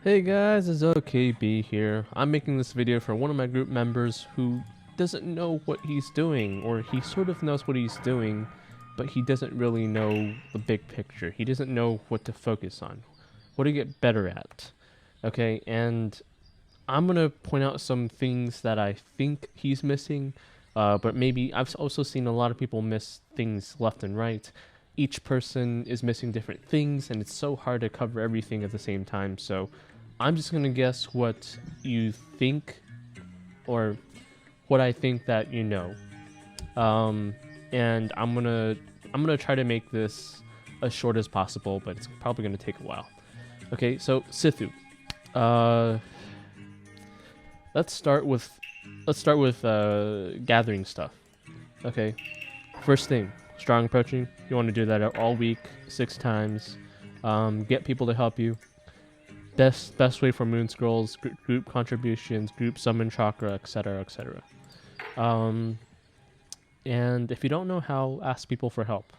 Hey guys, it's OKB here. I'm making this video for one of my group members who doesn't know what he's doing, or he sort of knows what he's doing, but he doesn't really know the big picture. He doesn't know what to focus on, what to get better at. Okay, and I'm gonna point out some things that I think he's missing, but maybe I've also seen a lot of people miss things left and right. Each person is missing different things, and it's so hard to cover everything at the same time, so I'm just gonna guess what you think, or what I think that you know, and I'm gonna try to make this as short as possible, but it's probably gonna take a while. Okay, so Sithu, uh, let's start with gathering stuff. Okay, first thing, strong approaching. You want to do that all week, 6 times. Get people to help you. Best way for moon scrolls, group contributions, group summon chakra, etc., etc. And if you don't know how, ask people for help.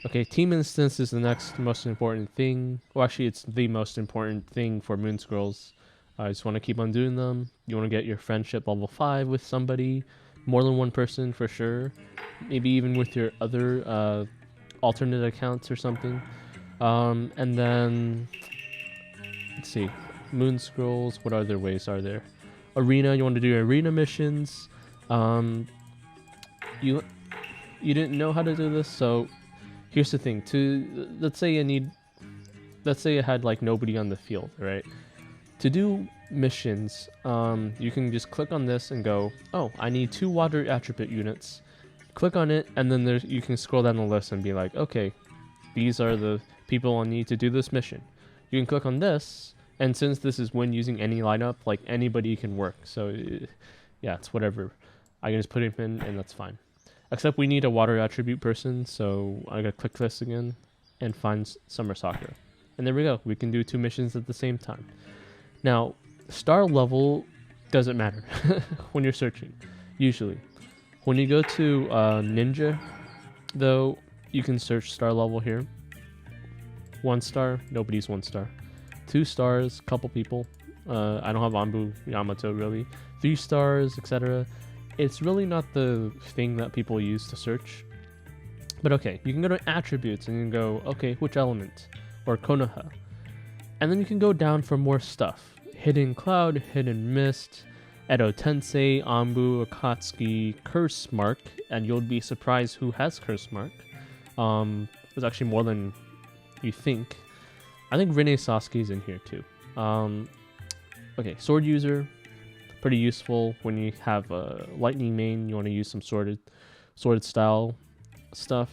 Okay, team instance is the next most important thing. Well, actually, it's the most important thing for moon scrolls. I just want to keep on doing them. You want to get your friendship level 5 with somebody, more than one person for sure. Maybe even with your other alternate accounts or something. And then let's see, moon scrolls. What other ways are there? Arena. You want to do arena missions. You didn't know how to do this, so here's the thing. Let's say you had like nobody on the field, right? To do missions, you can just click on this and go, oh, I need 2 water attribute units. Click on it, and then you can scroll down the list and be like, okay, these are the people I need to do this mission. You can click on this, and since this is when using any lineup, like anybody can work. So yeah, it's whatever. I can just put him in, and that's fine. Except we need a water attribute person, so I gotta click this again and find Summer Soccer. And there we go. We can do 2 missions at the same time. Now, star level doesn't matter when you're searching, usually. When you go to Ninja, though, you can search star level here. 1 star, nobody's 1 star. 2 stars, couple people. I don't have Anbu Yamato really. 3 stars, etc. It's really not the thing that people use to search. But okay, you can go to attributes and you can go, okay, which element? Or Konoha. And then you can go down for more stuff. Hidden Cloud, Hidden Mist, Edo Tensei, Anbu, Akatsuki, Curse Mark, and you'll be surprised who has Curse Mark. There's actually more than you think. I think Rene Sasuke's in here too. Okay, Sword User, pretty useful when you have a lightning main. You want to use some sworded style stuff.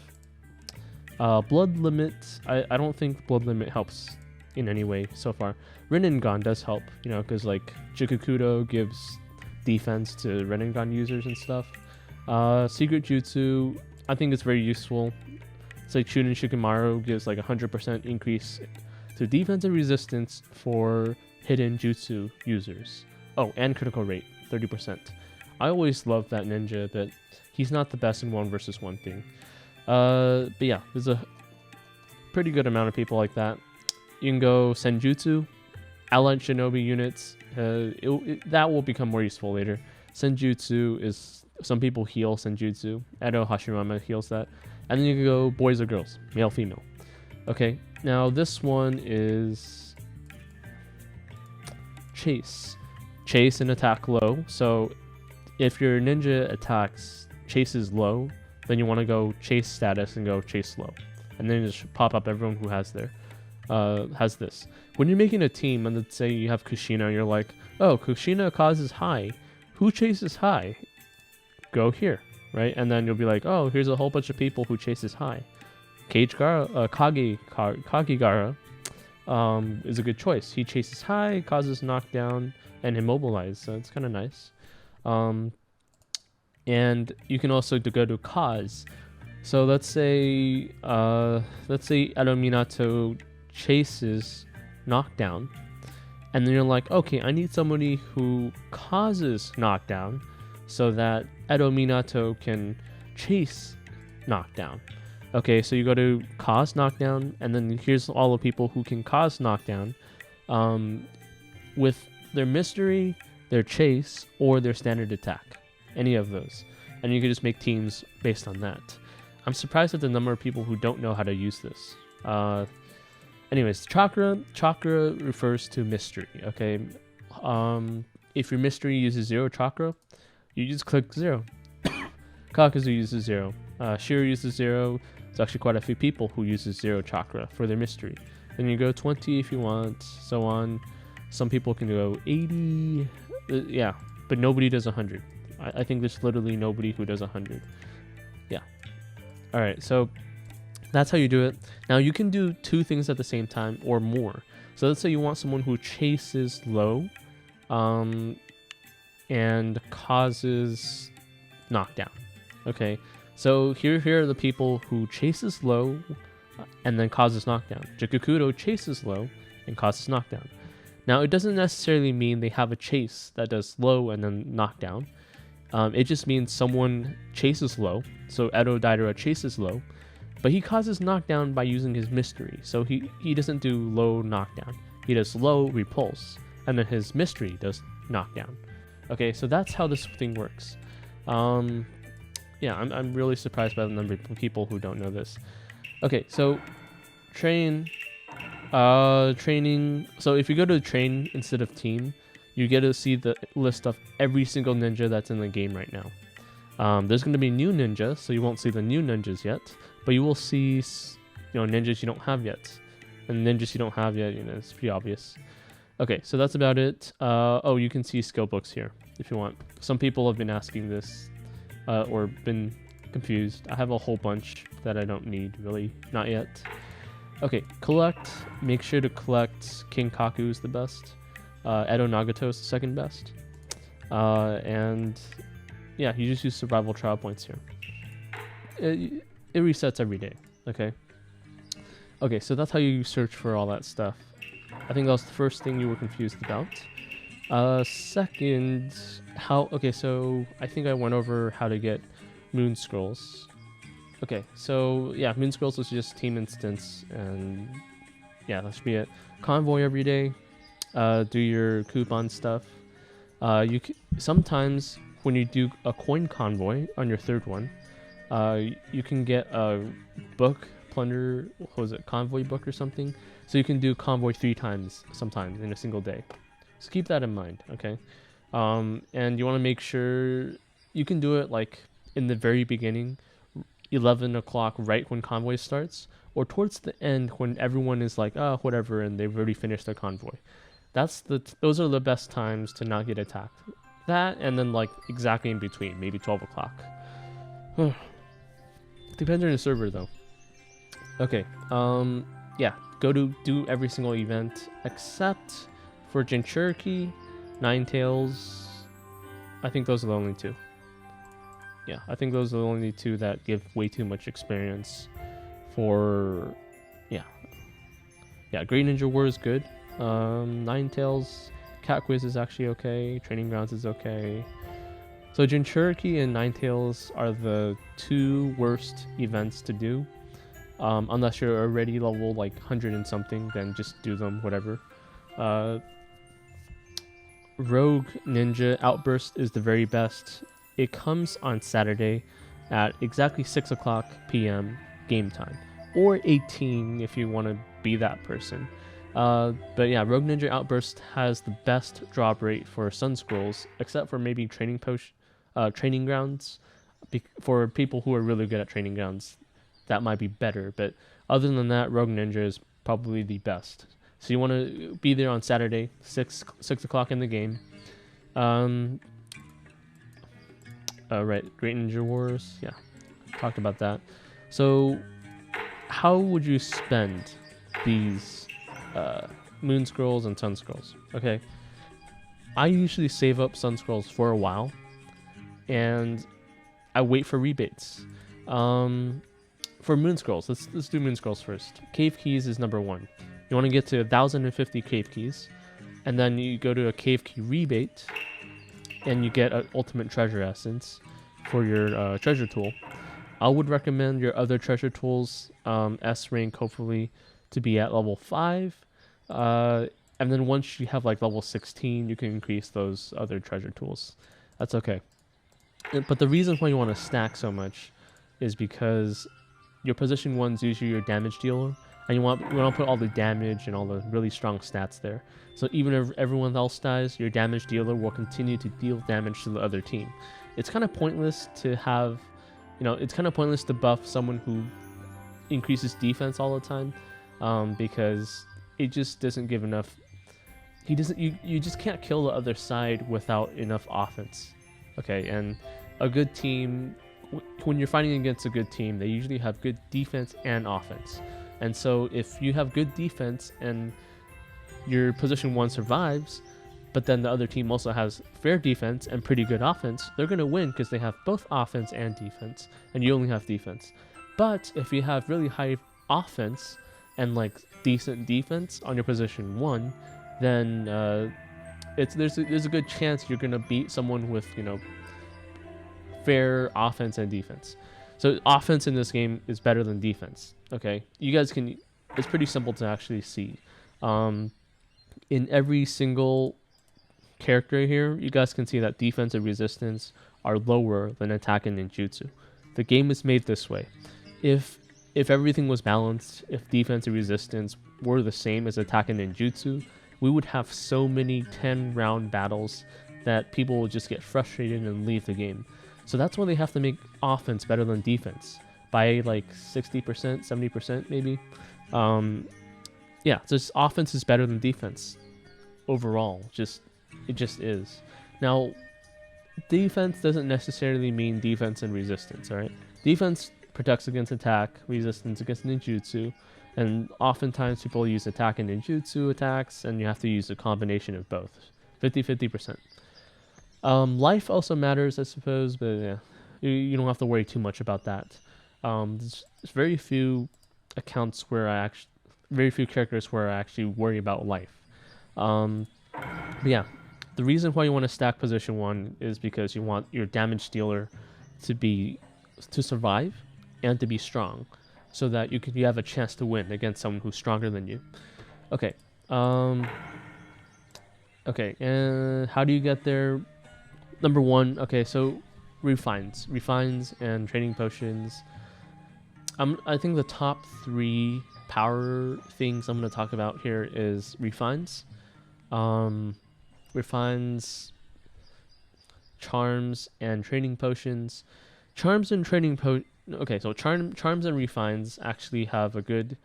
Blood Limit, I don't think Blood Limit helps in any way so far. Rinnegan does help, you know, because like Jikukudo gives defense to Rinnegan users and stuff. Secret Jutsu, I think it's very useful. It's like Shunin Shikamaru gives like 100% increase to defense and resistance for hidden jutsu users. Oh, and critical rate, 30%. I always love that ninja, but he's not the best in 1 versus 1 thing. But yeah, there's a pretty good amount of people like that. You can go Senjutsu, allied shinobi units. That will become more useful later. Senjutsu is, some people heal Senjutsu. Edo Hashirama heals that. And then you can go boys or girls, male, female. Okay, now this one is Chase. Chase and attack low. So if your ninja attacks Chase is low, then you want to go Chase status and go Chase low. And then you just pop up everyone who has this. When you're making a team, and let's say you have Kushina, you're like, oh, Kushina causes high. Who chases high? Go here, right? And then you'll be like, oh, here's a whole bunch of people who chases high. Kagegara is a good choice. He chases high, causes knockdown, and immobilize, so it's kind of nice. And you can also go to cause. So let's say Edo Minato chases knockdown, and then you're like, okay, I need somebody who causes knockdown so that Edo Minato can chase knockdown. Okay, so you go to cause knockdown, and then here's all the people who can cause knockdown. with their mystery, their chase, or their standard attack. Any of those. And you can just make teams based on that. I'm surprised at the number of people who don't know how to use this. Anyways, chakra refers to mystery, okay? If your mystery uses 0 chakra, you just click 0. Kakazu uses 0. Shiro uses 0. There's actually quite a few people who uses 0 chakra for their mystery. Then you go 20 if you want, so on. Some people can go 80. Yeah, but nobody does 100. I think there's literally nobody who does 100. Yeah. All right, so that's how you do it. Now you can do 2 things at the same time or more. So let's say you want someone who chases low, and causes knockdown. Okay, so here are the people who chases low and then causes knockdown. Jikukudo chases low and causes knockdown. Now it doesn't necessarily mean they have a chase that does low and then knockdown. It just means someone chases low. So Edo Daidara chases low, but he causes knockdown by using his mystery. So he doesn't do low knockdown. He does low repulse, and then his mystery does knockdown. Okay, so that's how this thing works. Yeah, I'm really surprised by the number of people who don't know this. Okay, so training. So if you go to train instead of team, you get to see the list of every single ninja that's in the game right now. There's going to be new ninjas, so you won't see the new ninjas yet, but you will see, ninjas you don't have yet, and ninjas you don't have yet. It's pretty obvious. Okay, so that's about it. Oh, you can see skill books here if you want. Some people have been asking this, or been confused. I have a whole bunch that I don't need, really. Not yet. Okay, collect. Make sure to collect Kinkaku is the best. Edo Nagato is the second best. And yeah, you just use survival trial points here. It resets every day, okay? Okay, so that's how you search for all that stuff. I think that was the first thing you were confused about. Second, okay, so I think I went over how to get moon scrolls. Okay, so yeah, moon scrolls is just team instance, and yeah, that should be it. Convoy every day. Do your coupon stuff. Sometimes when you do a coin convoy on your third one, you can get a book, plunder, what was it, convoy book or something. So you can do convoy 3 times sometimes in a single day. So keep that in mind, okay? And you want to make sure you can do it like in the very beginning, 11 o'clock, right when convoy starts, or towards the end when everyone is like, oh, whatever, and they've already finished their convoy. Those are the best times to not get attacked. That, and then like exactly in between, maybe 12 o'clock. Depends on the server though. Okay, yeah, do every single event except for Jinchuriki, Ninetales. I think those are the only 2. Yeah, I think those are the only 2 that give way too much experience for, yeah. Yeah, Great Ninja War is good. Ninetales, Cat Quiz is actually okay. Training Grounds is okay. So Jinchuriki and Ninetales are the 2 worst events to do. Unless you're already level like 100 and something, then just do them, whatever. Rogue Ninja Outburst is the very best. It comes on Saturday at exactly 6 o'clock p.m. game time. Or 18 if you want to be that person. But yeah, Rogue Ninja Outburst has the best drop rate for Sun Scrolls, except for maybe Training Grounds. For people who are really good at Training Grounds, that might be better. But other than that, Rogue Ninja is probably the best. So you want to be there on Saturday, 6 o'clock in the game. Right, Great Ninja Wars, yeah, talked about that. So how would you spend these Moon Scrolls and Sun Scrolls? Okay, I usually save up Sun Scrolls for a while, and I wait for rebates. For Moon Scrolls, let's do Moon Scrolls first. Cave Keys is number 1. You want to get to 1,050 Cave Keys, and then you go to a Cave Key rebate, and you get an Ultimate Treasure Essence for your treasure tool. I would recommend your other treasure tools, S rank hopefully, to be at level 5. And then once you have like level 16, you can increase those other treasure tools. That's okay. But the reason why you want to stack so much is because your position 1's usually your damage dealer, and you want to put all the damage and all the really strong stats there. So even if everyone else dies, your damage dealer will continue to deal damage to the other team. It's kind of pointless to have, it's kind of pointless to buff someone who increases defense all the time, because it just doesn't give enough. You just can't kill the other side without enough offense. Okay, and a good team, when you're fighting against a good team, they usually have good defense and offense. And so if you have good defense and your position 1 survives, but then the other team also has fair defense and pretty good offense, they're going to win because they have both offense and defense, and you only have defense. But if you have really high offense and like decent defense on your position 1, then there's a good chance you're going to beat someone with, fair offense and defense. So offense in this game is better than defense. Okay, you guys can. It's pretty simple to actually see. In every single character here, you guys can see that defense and resistance are lower than attack and ninjutsu. The game is made this way. If everything was balanced, if defense and resistance were the same as attack and ninjutsu, we would have so many 10-round battles that people would just get frustrated and leave the game. So that's why they have to make offense better than defense by like 60%, 70% maybe. Yeah, just offense is better than defense overall. It just is. Now, defense doesn't necessarily mean defense and resistance, alright? Defense protects against attack, resistance against ninjutsu, and oftentimes people use attack and ninjutsu attacks, and you have to use a combination of both. 50-50%. Life also matters, I suppose, but yeah, you don't have to worry too much about that. There's very few accounts where very few characters where I actually worry about life. But yeah, the reason why you want to stack position 1 is because you want your damage dealer to survive and to be strong, so that you have a chance to win against someone who's stronger than you. Okay. Okay, and how do you get there? Number 1, okay, so refines and training potions. I think the top 3 power things I'm going to talk about here is refines, charms, and training potions. Charms and okay, so charms and refines actually have a good,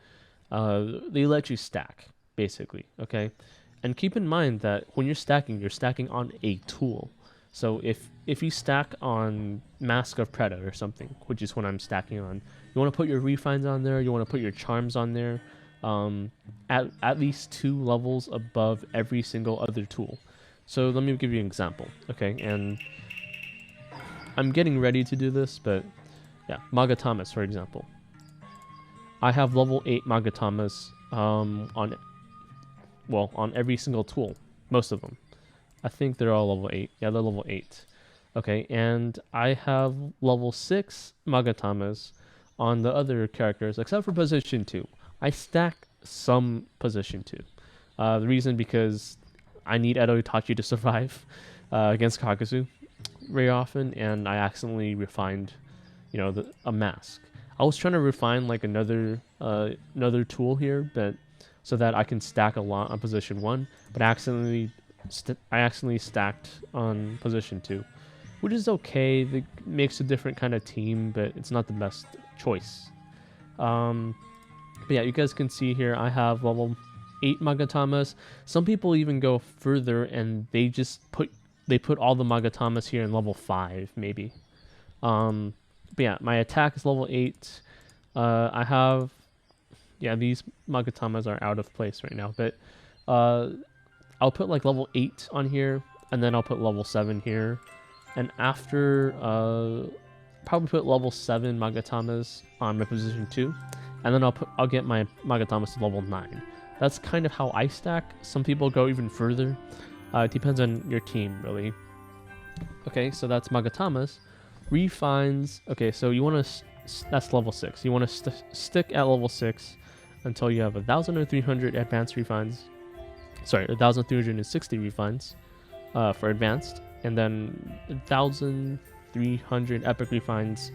they let you stack, basically, okay? And keep in mind that when you're stacking on a tool. So if you stack on Mask of Preda or something, which is what I'm stacking on, you want to put your refines on there, you want to put your charms on there, at least 2 levels above every single other tool. So let me give you an example, okay? And I'm getting ready to do this, but yeah, Magatamas, for example. I have level 8 Magatamas on every single tool, most of them. I think they're all level 8. Yeah, they're level 8. Okay, and I have level 6 Magatamas on the other characters, except for position 2. I stack some position 2. The reason because I need Edo Itachi to survive against Kakazu very often, and I accidentally refined, a mask. I was trying to refine like another tool here, but so that I can stack a lot on position 1, but I accidentally stacked on position 2, which is okay. It makes a different kind of team, but it's not the best choice. But yeah, you guys can see here I have level 8 Magatamas. Some people even go further and they put all the Magatamas here in level 5 maybe. But yeah, my attack is level 8. I have, yeah, these Magatamas are out of place right now, but I'll put like level 8 on here, and then I'll put level 7 here, and after probably put level 7 Magatamas on my position 2, and then I'll get my Magatamas to level 9. That's kind of how I stack. Some people go even further. It depends on your team, really. Okay, so that's Magatamas. Refines. Okay, so you want to that's level 6. You want to stick at level 6 until you have 1,000 or 300 advanced refines. sorry, 1,360 refines for advanced, and then 1,300 epic refines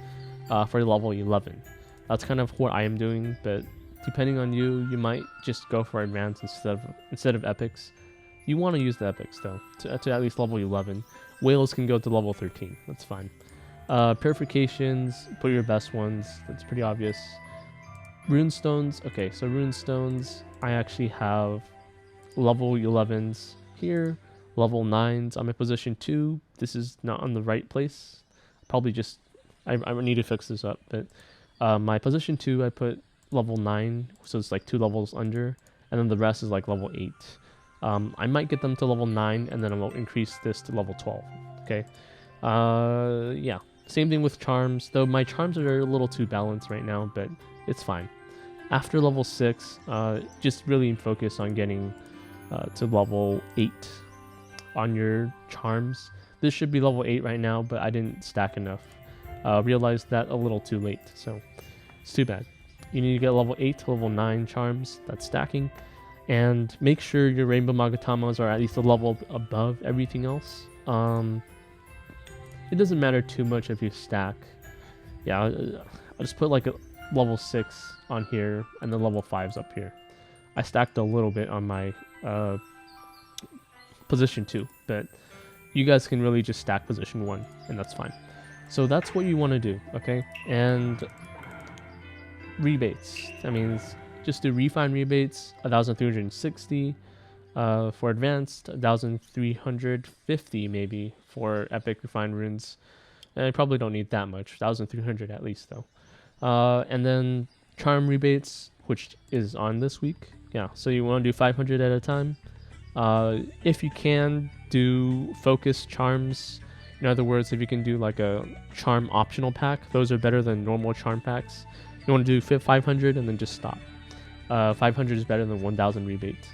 for level 11. That's kind of what I am doing, but depending on you, you might just go for advanced instead of epics. You want to use the epics though to at least level 11. Whales can go to level 13. That's fine. Purifications, put your best ones. That's pretty obvious. Rune Stones. Okay, so Rune Stones, I actually have level 11s here, level 9s. I'm at position 2. This is not on the right place. Probably just, I need to fix this up, but my position 2, I put level 9, so it's like 2 levels under, and then the rest is like level 8. I might get them to level 9, and then I'll increase this to level 12. Okay. Yeah. Same thing with charms, though my charms are a little too balanced right now, but it's fine. After level 6, just really focus on getting to level 8 on your charms. This should be level 8 right now, but I didn't stack enough. Realized that a little too late, so it's too bad. You need to get level 8 to level 9 charms. That's stacking. And make sure your Rainbow Magatamas are at least a level above everything else. It doesn't matter too much if you stack. Yeah, I'll just put like a level 6 on here and the level 5s up here. I stacked a little bit on my position 2, but you guys can really just stack position 1, and that's fine. So that's what you want to do, okay? And rebates. That means just do refine rebates, 1,360 for advanced, 1,350 maybe for epic refined runes. And I probably don't need that much, 1,300 at least though. And then charm rebates, which is on this week. Yeah, so you want to do 500 at a time. If you can, do focus charms. In other words, if you can do like a charm optional pack, those are better than normal charm packs. You want to do 500 and then just stop. 500 is better than 1,000 rebates.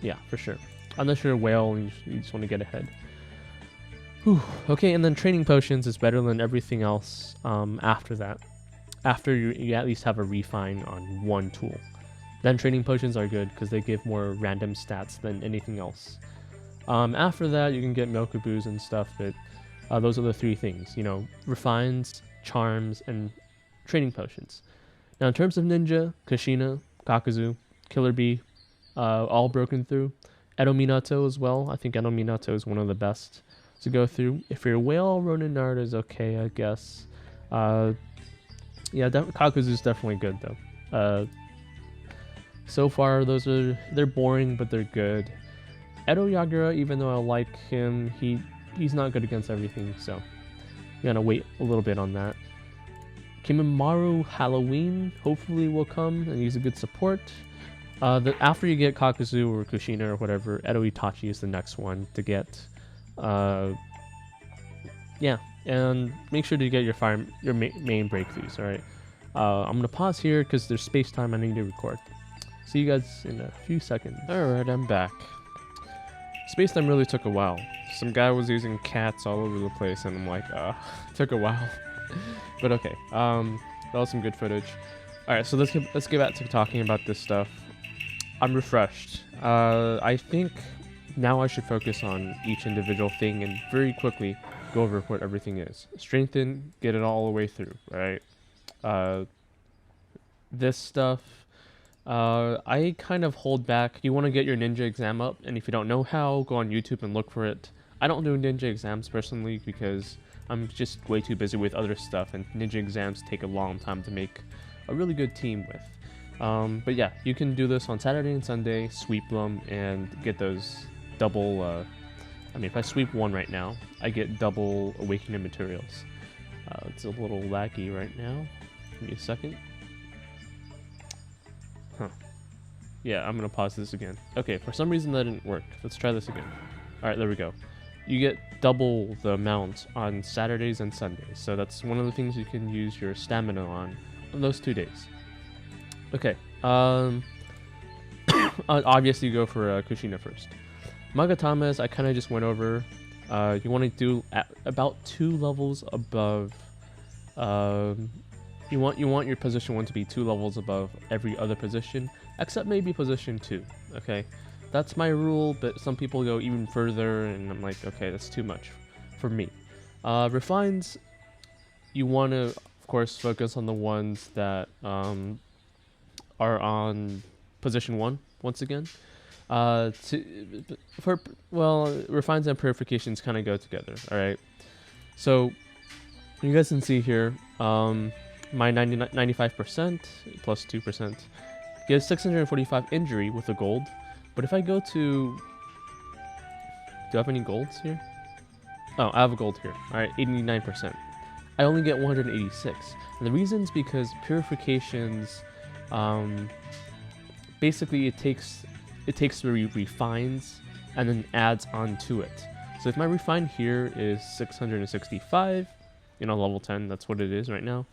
Yeah, for sure. Unless you're a whale and you just want to get ahead. Whew. Okay, and then training potions is better than everything else after that. After you at least have a refine on one tool. Then training potions are good because they give more random stats than anything else. After that, you can get Milkaboos and stuff, but those are the 3 things. You know, refines, charms, and training potions. Now, in terms of ninja, Kushina, Kakuzu, Killer Bee, all broken through. Edo Minato as well. I think Edo Minato is one of the best to go through. If you're a whale, Ronin Naruto is okay, I guess. Yeah, Kakuzu is definitely good though. So far, they're boring, but they're good. Edo Yagura, even though I like him, he's not good against everything, so I'm gonna wait a little bit on that. Kimimaro Halloween hopefully will come, and he's a good support. After you get Kakuzu or Kushina or whatever, Edo Itachi is the next one to get. Yeah, and make sure to get your main breakthroughs, alright? I'm gonna pause here because there's space time I need to record. See you guys in a few seconds. Alright, I'm back. Space time really took a while. Some guy was using cats all over the place, and I'm like, it took a while. But okay, that was some good footage. Alright, so let's get back to talking about this stuff. I'm refreshed. I think now I should focus on each individual thing and very quickly go over what everything is. Strengthen, get it all the way through, right? This stuff, I kind of hold back. You want to get your ninja exam up, and if you don't know how, go on YouTube and look for it. I don't do ninja exams personally because I'm just way too busy with other stuff, and ninja exams take a long time to make a really good team with. But yeah, you can do this on Saturday and Sunday, sweep them, and get those double, I mean, if I sweep one right now, I get double awakening materials. It's a little laggy right now. Give me a second. Yeah, I'm gonna pause this again. Okay, for some reason that didn't work. Let's try this again. Alright, there we go. You get double the amount on Saturdays and Sundays, so that's one of the things you can use your stamina on those 2 days. Okay, obviously go for Kushina first. Magatamas, I kind of just went over. You want to do about 2 levels above. You want your position 1 to be 2 levels above every other position, except maybe position 2. Okay, that's my rule, but some people go even further, and I'm like, okay, that's too much for me. Refines, you want to, of course, focus on the ones that are on position 1 once again. Refines and purifications kind of go together. All right, so you guys can see here, my 95% plus 2% gives 645 injury with a gold. But if I go to, do I have any golds here? Oh, I have a gold here. All right, 89%. I only get 186, and the reason is because purifications, basically it takes the refines and then adds onto it. So if my refine here is 665, level 10, that's what it is right now,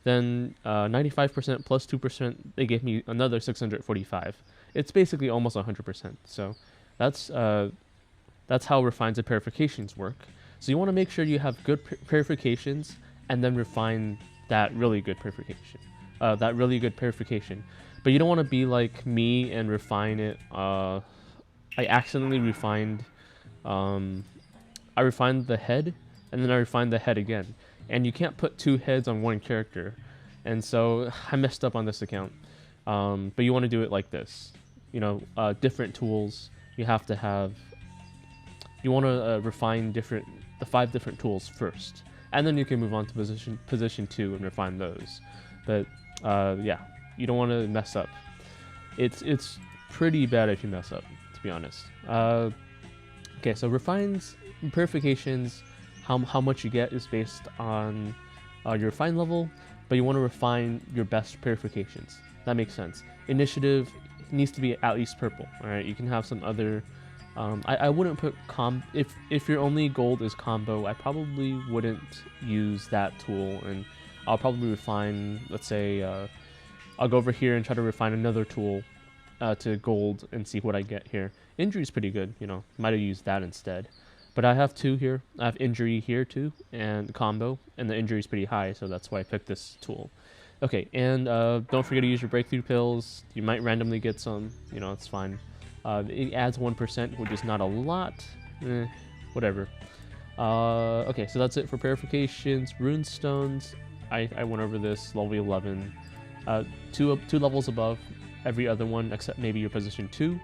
then 95% plus 2%, they give me another 645. It's basically almost 100%. So that's how refines and purifications work. So you want to make sure you have good purifications and then refine that really good purification. But you don't want to be like me and refine it. I accidentally refined. I refined the head, and then I refined the head again. And you can't put 2 heads on 1 character, and so I messed up on this account. But you want to do it like this. Different tools. You have to have. You want to refine the 5 different tools first, and then you can move on to position 2 and refine those. But yeah, you don't want to mess up. It's pretty bad if you mess up, to be honest. Okay, so refines and purifications, how much you get is based on your refine level, but you want to refine your best purifications. That makes sense. Initiative needs to be at least purple. All right, you can have some other. I wouldn't put if your only gold is combo. I probably wouldn't use that tool, and I'll probably refine. Let's say I'll go over here and try to refine another tool to gold and see what I get here. Injury is pretty good. Might have used that instead. But I have 2 here. I have injury here too, and combo, and the injury is pretty high, so that's why I picked this tool. Okay, and don't forget to use your breakthrough pills. You might randomly get some. It's fine. It adds 1%, which is not a lot. Whatever. Okay, so that's it for purifications. Rune Stones, I went over this, level 11. 2 levels above every other one, except maybe your position 2.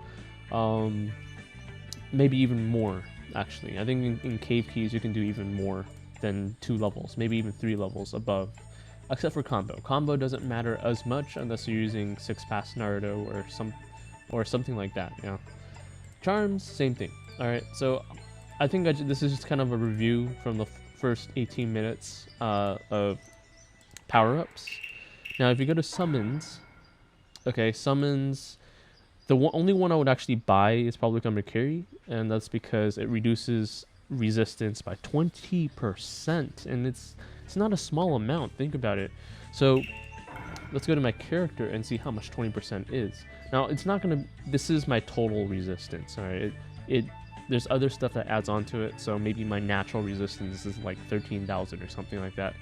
Maybe even more, actually. I think in Cave Keys you can do even more than 2 levels, maybe even 3 levels above. Except for combo. Combo doesn't matter as much unless you're using 6-pass Naruto or something like that. Yeah. Charms, same thing. All right. So I think this is just kind of a review from the first 18 minutes of power-ups. Now, if you go to summons, okay, summons. The only one I would actually buy is probably Kinkaku, and that's because it reduces resistance by 20%, and it's not a small amount. Think about it. So let's go to my character and see how much 20% is. Now it's not gonna. This is my total resistance. All right. There's other stuff that adds onto it. So maybe my natural resistance is like 13,000 or something like that.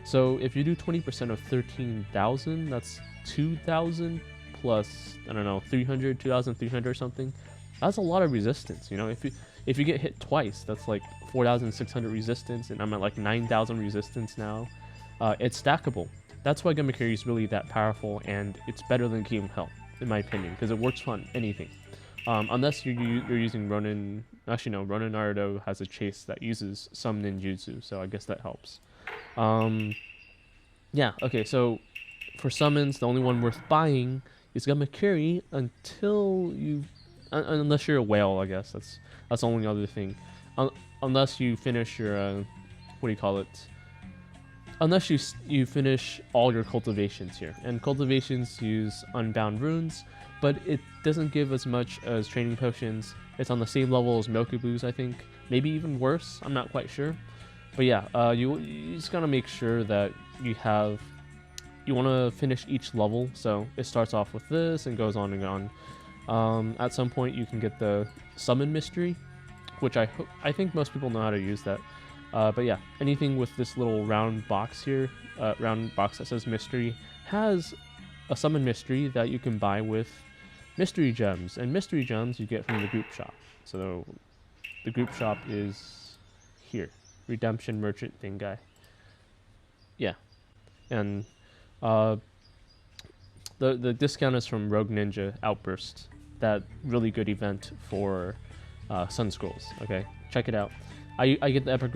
So if you do 20% of 13,000, that's 2,000 plus, I don't know, 300, 2,300 or something. That's a lot of resistance. If you get hit twice, that's like 4,600 resistance, and I'm at like 9,000 resistance now. It's stackable. That's why Kinkaku is really that powerful, and it's better than Kingdom Health, in my opinion, because it works on anything. Unless you're using Ronin. Actually, no, Ronin Naruto has a chase that uses some ninjutsu, so I guess that helps. Yeah, okay, so for summons, the only one worth buying is Kinkaku unless you're a whale, I guess. That's the only other thing. Unless you finish your, what do you call it? Unless you finish all your cultivations here. And cultivations use Unbound Runes, but it doesn't give as much as training potions. It's on the same level as Mokubu's, I think. Maybe even worse, I'm not quite sure. But yeah, you just gotta make sure that you want to finish each level. So it starts off with this and goes on and on. At some point you can get the summon mystery, which I think most people know how to use that. But yeah, anything with this little round box here, round box that says mystery, has a summon mystery that you can buy with mystery gems, and mystery gems you get from the group shop. So the group shop is here, redemption merchant thing guy. Yeah, and the discount is from Rogue Ninja Outburst, that really good event for Sun Scrolls. Okay, check it out. I get the Epic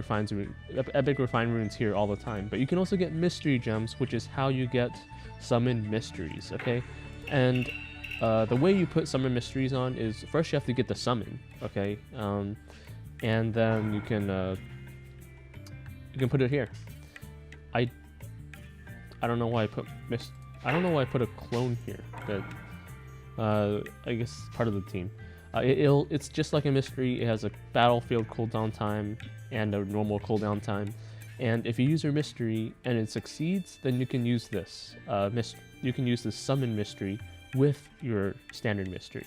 Refine runes here all the time, but you can also get mystery gems, which is how you get summon mysteries. Okay, and the way you put summon mysteries on is first you have to get the summon. Okay, and then you can put it here. I don't know why I put a clone here, but I guess part of the team. It's just like a mystery. It has a battlefield cooldown time and a normal cooldown time. And if you use your mystery and it succeeds, then you can use this. You can use the summon mystery with your standard mystery.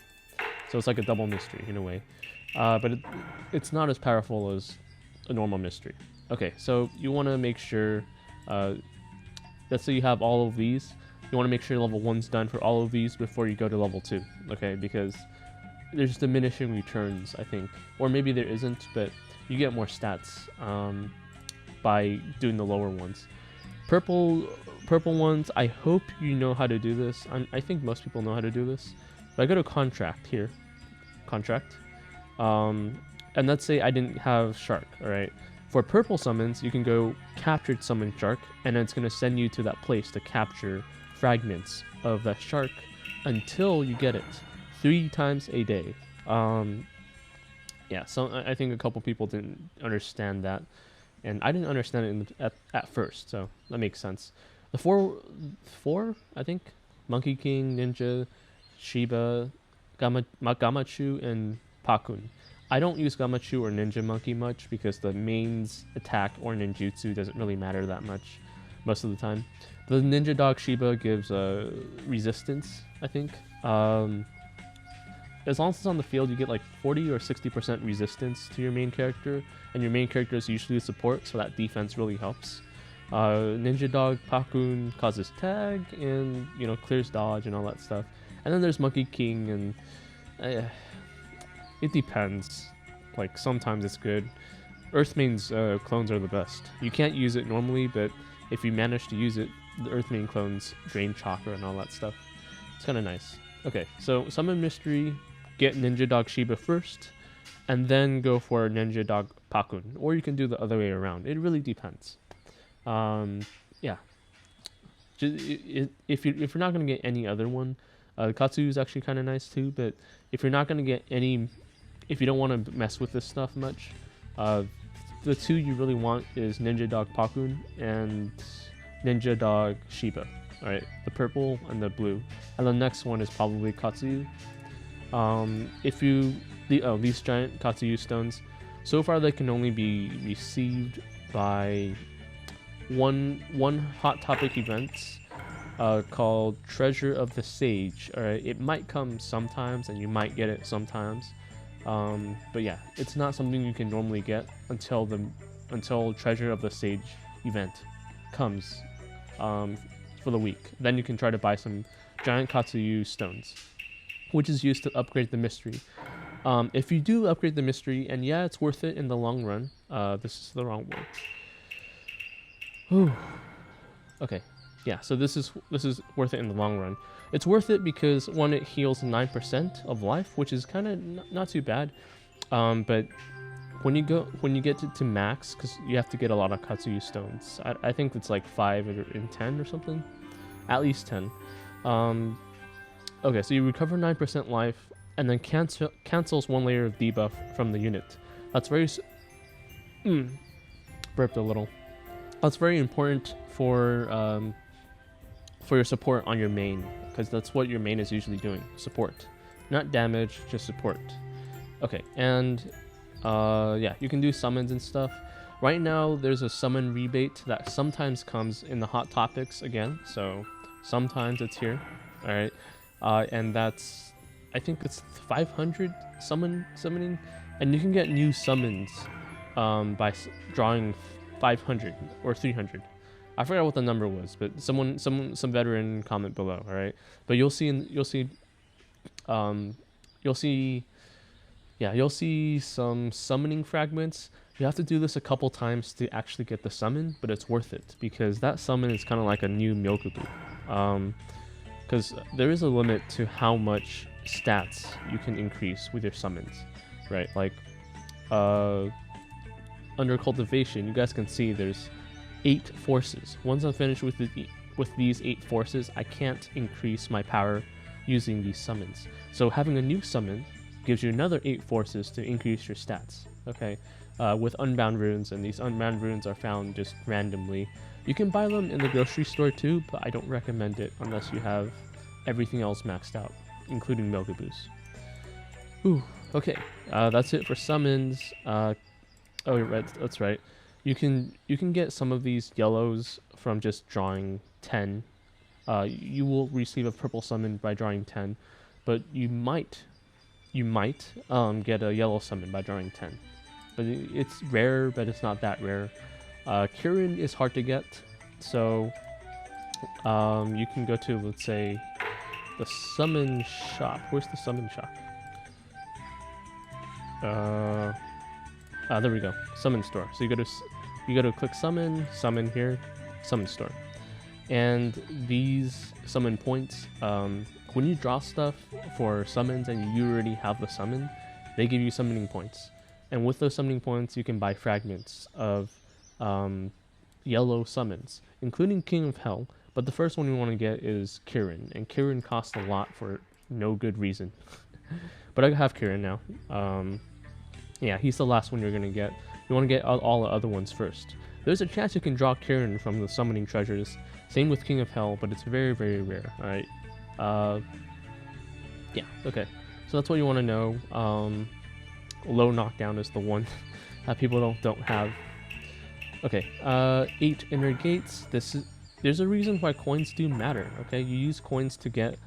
So it's like a double mystery in a way. But it's not as powerful as a normal mystery. Okay, so you want to make sure, let's say you have all of these. You want to make sure level 1's done for all of these before you go to level 2. Okay, because there's diminishing returns, I think. Or maybe there isn't, but you get more stats by doing the lower ones. Purple ones, I hope you know how to do this. I think most people know how to do this. But I go to contract here. Contract. And let's say I didn't have Shark, alright? For purple summons, you can go captured summon Shark, and it's going to send you to that place to capture fragments of that Shark until you get it 3 times a day. Yeah, so I think a couple people didn't understand that, and I didn't understand it at first, so that makes sense. The four I think, Monkey King, Ninja, Shiba, Gamachu, and Pakun. I don't use Gamachu or Ninja Monkey much because the main's attack or ninjutsu doesn't really matter that much most of the time. The Ninja Dog Shiba gives resistance, I think. As long as it's on the field, you get like 40 or 60% resistance to your main character, and your main character is usually a support, so that defense really helps. Ninja Dog Pakun causes tag and, you know, clears dodge and all that stuff. And then there's Monkey King, and it depends. Like, sometimes it's good. Earthmane's clones are the best. You can't use it normally, but if you manage to use it, the Earthmane clones drain chakra and all that stuff. It's kind of nice. Okay, so Summon Mystery, get Ninja Dog Shiba first, and then go for Ninja Dog Pakun. Or you can do the other way around. It really depends. Yeah. If you're not going to get any other one, Katsu is actually kind of nice too, but if you're not going to get any, if you don't want to mess with this stuff much, the two you really want is Ninja Dog Pakun and Ninja Dog Shiba. Alright, the purple and the blue. And the next one is probably Katsu. These giant Katsu stones, so far they can only be received by one hot topic event called Treasure of the Sage. Alright, it might come sometimes and you might get it sometimes. But yeah, it's not something you can normally get until Treasure of the Sage event comes for the week. Then you can try to buy some giant Katsuyu stones, which is used to upgrade the mystery. If you do upgrade the mystery, and yeah, it's worth it in the long run. This is the wrong word. Whew. Okay, yeah, so this is worth it in the long run. It's worth it because, one, it heals 9% of life, which is kind of not too bad. But when you get to max, because you have to get a lot of Katsuyu stones. I think it's like 5 in 10 or something, at least 10. Okay, so you recover 9% life, and then cancels 1 layer of debuff from the unit. That's very burped a little. That's very important for your support on your main, because that's what your main is usually doing, support, not damage, just support. Okay, and yeah, you can do summons and stuff. Right now there's a summon rebate that sometimes comes in the hot topics again, so sometimes it's here. All right, and that's, I think it's 500 summoning, and you can get new summons by drawing 500 or 300. I forgot what the number was, but some veteran comment below. All right, but you'll see You'll see, yeah, you'll see some summoning fragments. You have to do this a couple times to actually get the summon, but it's worth it because that summon is kind of like a new Myokubu. Because there is a limit to how much stats you can increase with your summons, right? Like, under cultivation, you guys can see there's 8 forces. Once I'm finished with these 8 forces, I can't increase my power using these summons. So having a new summon gives you another 8 forces to increase your stats. Okay, with Unbound Runes, and these Unbound Runes are found just randomly. You can buy them in the grocery store too, but I don't recommend it unless you have everything else maxed out, including Melgaboo's. Ooh, okay, that's it for summons. Oh, right, that's right. You can get some of these yellows from just drawing 10. You will receive a purple summon by drawing 10, but you might get a yellow summon by drawing 10. But it's rare, but it's not that rare. Kirin is hard to get, so you can go to, let's say, the summon shop. Where's the summon shop? There we go. Summon store. So you go to click summon here, summon store, and these summon points. When you draw stuff for summons and you already have the summon, they give you summoning points, and with those summoning points, you can buy fragments of yellow summons, including King of Hell. But the first one you want to get is Kirin, and Kirin costs a lot for no good reason. But I have Kirin now. Yeah, he's the last one you're going to get. You want to get all the other ones first. There's a chance you can draw Kirin from the summoning treasures. Same with King of Hell, but it's very, very rare. Alright. Yeah, okay. So that's what you want to know. Low knockdown is the one that people don't have. Okay, 8 inner gates. There's a reason why coins do matter, okay? You use coins to get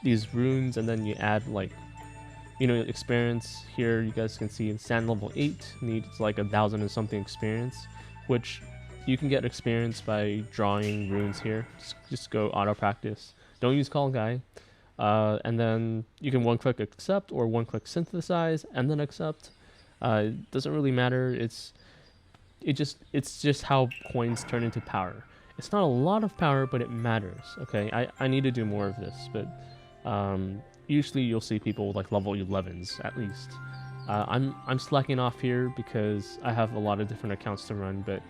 these runes, and then you add, like, you know, experience. Here you guys can see sand level 8 needs like 1,000 and something experience, which you can get experience by drawing runes here. Just go auto practice. Don't use call guy. And then you can one click accept or one click synthesize and then accept. It doesn't really matter. It's just how coins turn into power. It's not a lot of power, but it matters. Okay, I need to do more of this, but usually you'll see people with like level 11s at least. I'm slacking off here because I have a lot of different accounts to run, but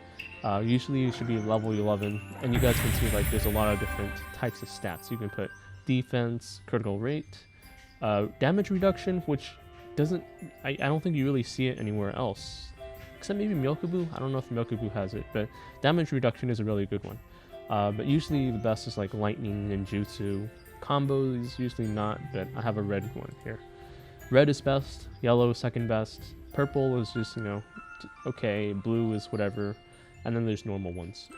usually you should be level 11, and you guys can see like there's a lot of different types of stats. You can put defense, critical rate, damage reduction, which I don't think you really see it anywhere else, except maybe Myokubu. I don't know if Myokubu has it, but damage reduction is a really good one. But usually the best is like lightning and jutsu. Combo is usually not, but I have a red one here. Red is best, yellow is second best, purple is just, you know, okay, blue is whatever, and then there's normal ones.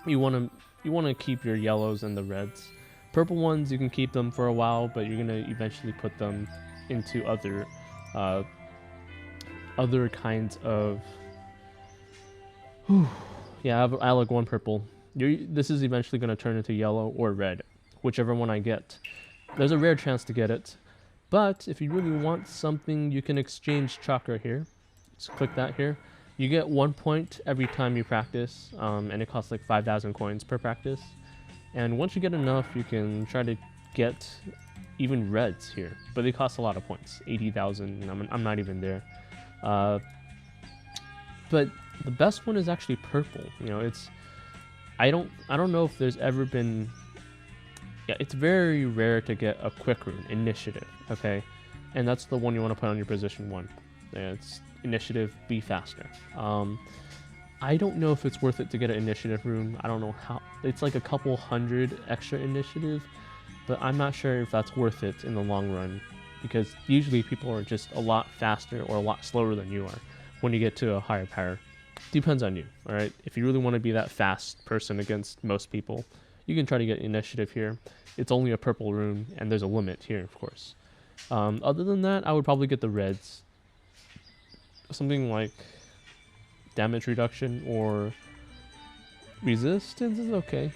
You want to keep your yellows and the reds. Purple ones, you can keep them for a while, but you're gonna eventually put them into other kinds of. Yeah, I like one purple. This is eventually gonna turn into yellow or red, whichever one I get. There's a rare chance to get it, but if you really want something, you can exchange chakra here. Just click that here. You get 1 point every time you practice, and it costs like 5,000 coins per practice. And once you get enough, you can try to get even reds here, but they cost a lot of points, 80,000. I'm not even there. But the best one is actually purple. You know, I don't know if there's ever been. Yeah, it's very rare to get a quick rune, initiative, okay? And that's the one you want to put on your position 1. It's initiative, be faster. I don't know if it's worth it to get an initiative rune. I don't know how. It's like a couple hundred extra initiative, but I'm not sure if that's worth it in the long run, because usually people are just a lot faster or a lot slower than you are when you get to a higher power. Depends on you, alright? If you really want to be that fast person against most people, you can try to get initiative here. It's only a purple rune, and there's a limit here, of course. Other than that, I would probably get the reds. Something like damage reduction or resistance is okay.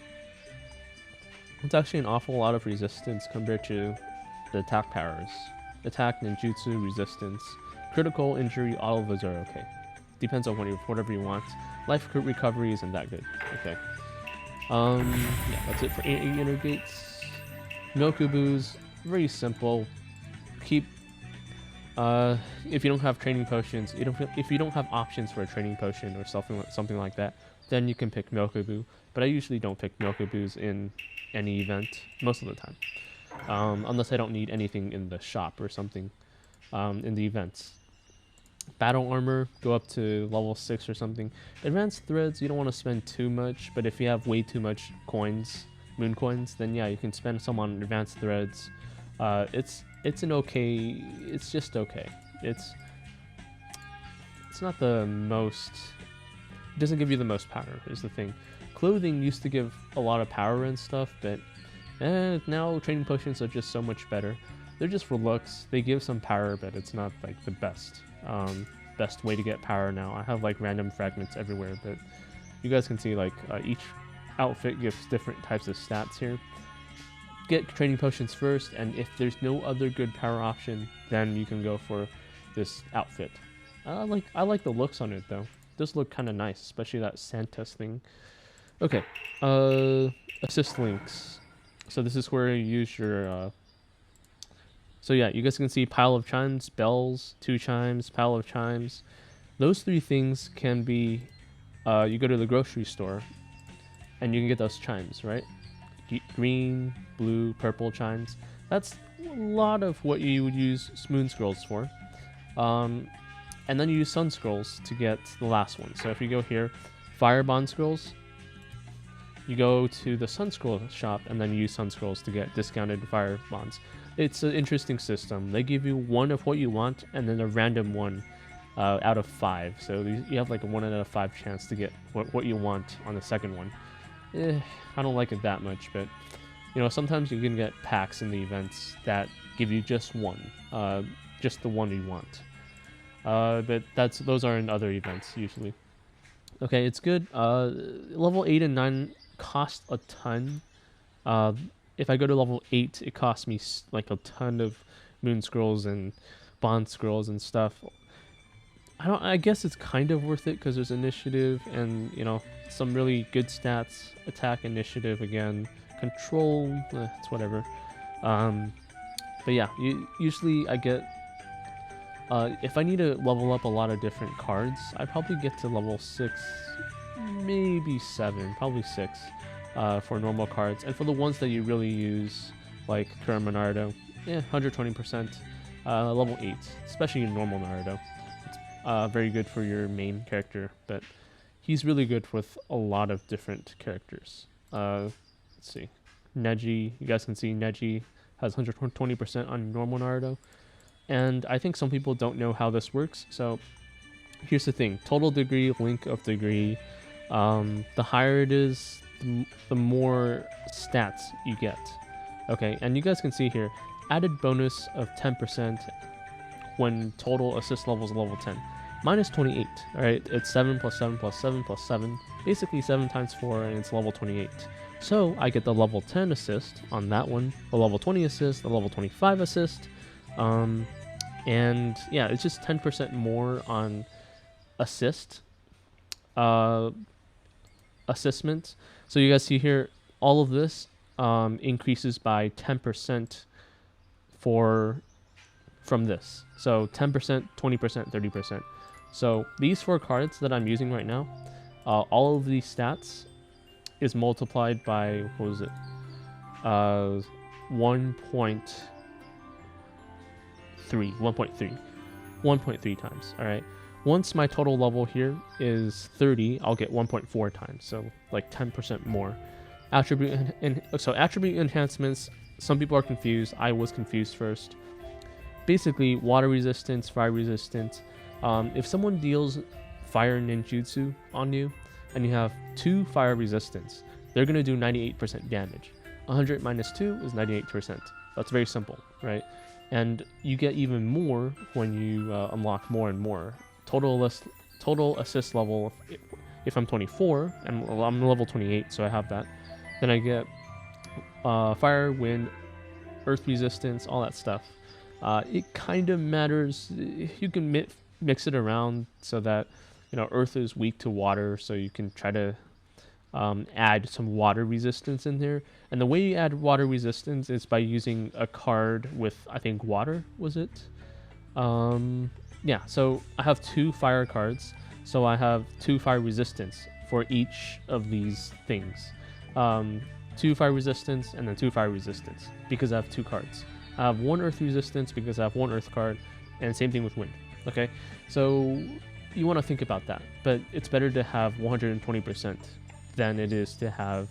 It's actually an awful lot of resistance compared to the attack powers. Attack, ninjutsu, resistance, critical, injury, all of those are okay. Depends on whatever you want. Life recovery isn't that good. Okay. Yeah, that's it for 8 inner gates. Milkubus, very simple. Keep if you don't have training potions, if you don't have options for a training potion or something like that, then you can pick Milkubu. But I usually don't pick Milkubus in any event most of the time, unless I don't need anything in the shop or something in the events. Battle armor, go up to level 6 or something. Advanced threads, you don't want to spend too much, but if you have way too much coins, moon coins, then yeah, you can spend some on advanced threads. It's an okay. It's just okay. It's not the most. It doesn't give you the most power. Is the thing. Clothing used to give a lot of power and stuff, but now training potions are just so much better. They're just for looks. They give some power, but it's not like the best way to get power now. I have like random fragments everywhere, but you guys can see like each outfit gives different types of stats here. Get training potions first, and if there's no other good power option, then you can go for this outfit. I like the looks on it though. It does look kind of nice, especially that Santa's thing. Okay, assist links. So this is where you use your. So yeah, you guys can see pile of chimes, bells, 2 chimes, pile of chimes. Those 3 things can be. You go to the grocery store, and you can get those chimes, right? Green, blue, purple chimes. That's a lot of what you would use moon scrolls for. And then you use sun scrolls to get the last one. So if you go here, fire bond scrolls, you go to the sun scroll shop and then you use sun scrolls to get discounted fire bonds. It's an interesting system. They give you one of what you want and then a random one out of 5. So you have like a 1 out of 5 chance to get what you want on the second one. I don't like it that much, but you know, sometimes you can get packs in the events that give you just one, just the one you want. But those are in other events usually. Okay, it's good. Level 8 and 9 cost a ton. If I go to level 8, it costs me like a ton of moon scrolls and bond scrolls and stuff. I guess it's kind of worth it because there's initiative and, you know, some really good stats. Attack, initiative again. Control, it's whatever. But yeah, usually I get... if I need to level up a lot of different cards, I probably get to level 6, maybe 7, probably 6 for normal cards. And for the ones that you really use, like Kurama Naruto, 120%. Level 8, especially in normal Naruto. Very good for your main character, but he's really good with a lot of different characters. Let's see. Neji, you guys can see Neji has 120% on normal Naruto. And I think some people don't know how this works, so here's the thing. Total degree, link of degree. The higher it is, the more stats you get. Okay, and you guys can see here, added bonus of 10% when total assist level is level 10. Minus 28, alright? It's 7 plus 7 plus 7 plus 7. Basically 7 times 4, and it's level 28. So I get the level 10 assist on that one, the level 20 assist, the level 25 assist. And yeah, it's just 10% more on assist. Assessment. So you guys see here, all of this increases by 10% from this. So 10%, 20%, 30%. So these 4 cards that I'm using right now, all of these stats is multiplied by, what was it? 1.3 times. All right. Once my total level here is 30, I'll get 1.4 times. So like 10% more. Attribute enhancements. Some people are confused. I was confused first. Basically, water resistance, fire resistance. If someone deals fire ninjutsu on you and you have 2 fire resistance, they're going to do 98% damage. 100 minus 2 is 98%. That's very simple, right? And you get even more when you unlock more and more. Total assist level, if I'm 24, and I'm level 28, so I have that, then I get fire, wind, earth resistance, all that stuff. It kind of matters. You can mix it around so that, earth is weak to water, so you can try to add some water resistance in there. And the way you add water resistance is by using a card with, I think, water, was it? Yeah, so I have 2 fire cards, so I have 2 fire resistance for each of these things. 2 fire resistance and then 2 fire resistance because I have 2 cards. I have 1 earth resistance because I have 1 earth card, and same thing with wind. Okay, so you want to think about that, but it's better to have 120% than it is to have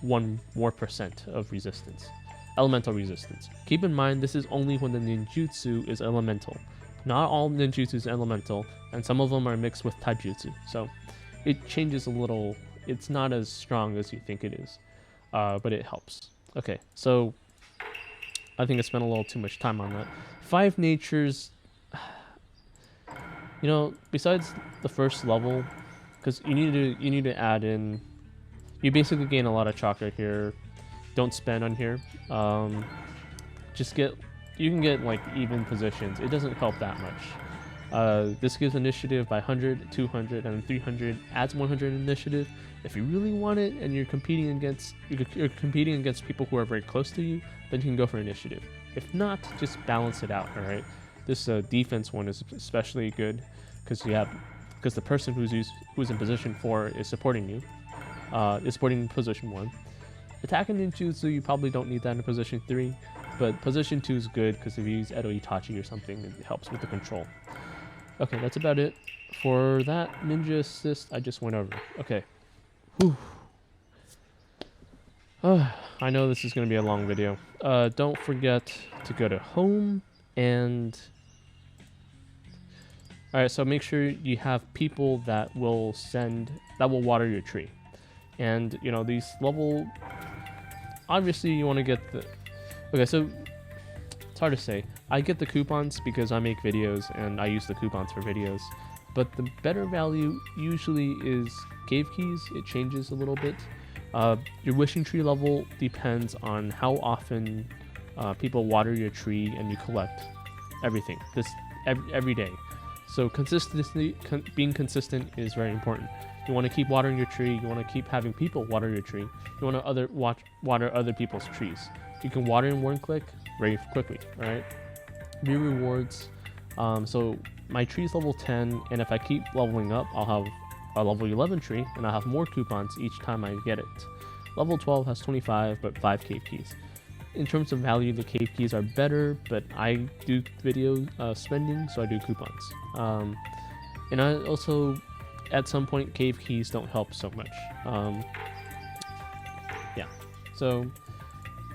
1 more % of resistance, elemental resistance. Keep in mind, this is only when the ninjutsu is elemental. Not all ninjutsu is elemental, and some of them are mixed with taijutsu, so it changes a little. It's not as strong as you think it is, but it helps. Okay, so I think I spent a little too much time on that. 5 natures, besides the first level, because you need to add in. You basically gain a lot of chakra here. Don't spend on here. You can get like even positions. It doesn't help that much. This gives initiative by 100, 200, and 300. Adds 100 initiative. If you really want it and you're competing against people who are very close to you, then you can go for initiative. If not, just balance it out. All right. This defense one is especially good because the person who's in position 4 is supporting you. Is supporting position 1. Attack and ninjutsu, you probably don't need that in position 3, but position 2 is good because if you use Edo Itachi or something, it helps with the control. Okay, that's about it. For that ninja assist, I just went over. Okay. Whew. I know this is going to be a long video. Don't forget to go to home and... Alright, so make sure you have people that will water your tree. And, these level... Obviously, you want to get the... Okay, so it's hard to say. I get the coupons because I make videos and I use the coupons for videos. But the better value usually is cave keys. It changes a little bit. Your wishing tree level depends on how often people water your tree and you collect everything. Every day. So being consistent is very important. You want to keep watering your tree. You want to keep having people water your tree. You want to water other people's trees. You can water in 1 click very quickly. All right. View rewards. So my tree's level 10, and if I keep leveling up, I'll have a level 11 tree, and I'll have more coupons each time I get it. Level 12 has 25, but 5 cave keys. In terms of value, the cave keys are better, but I do video spending, so I do coupons. And I also, at some point, cave keys don't help so much. Yeah, so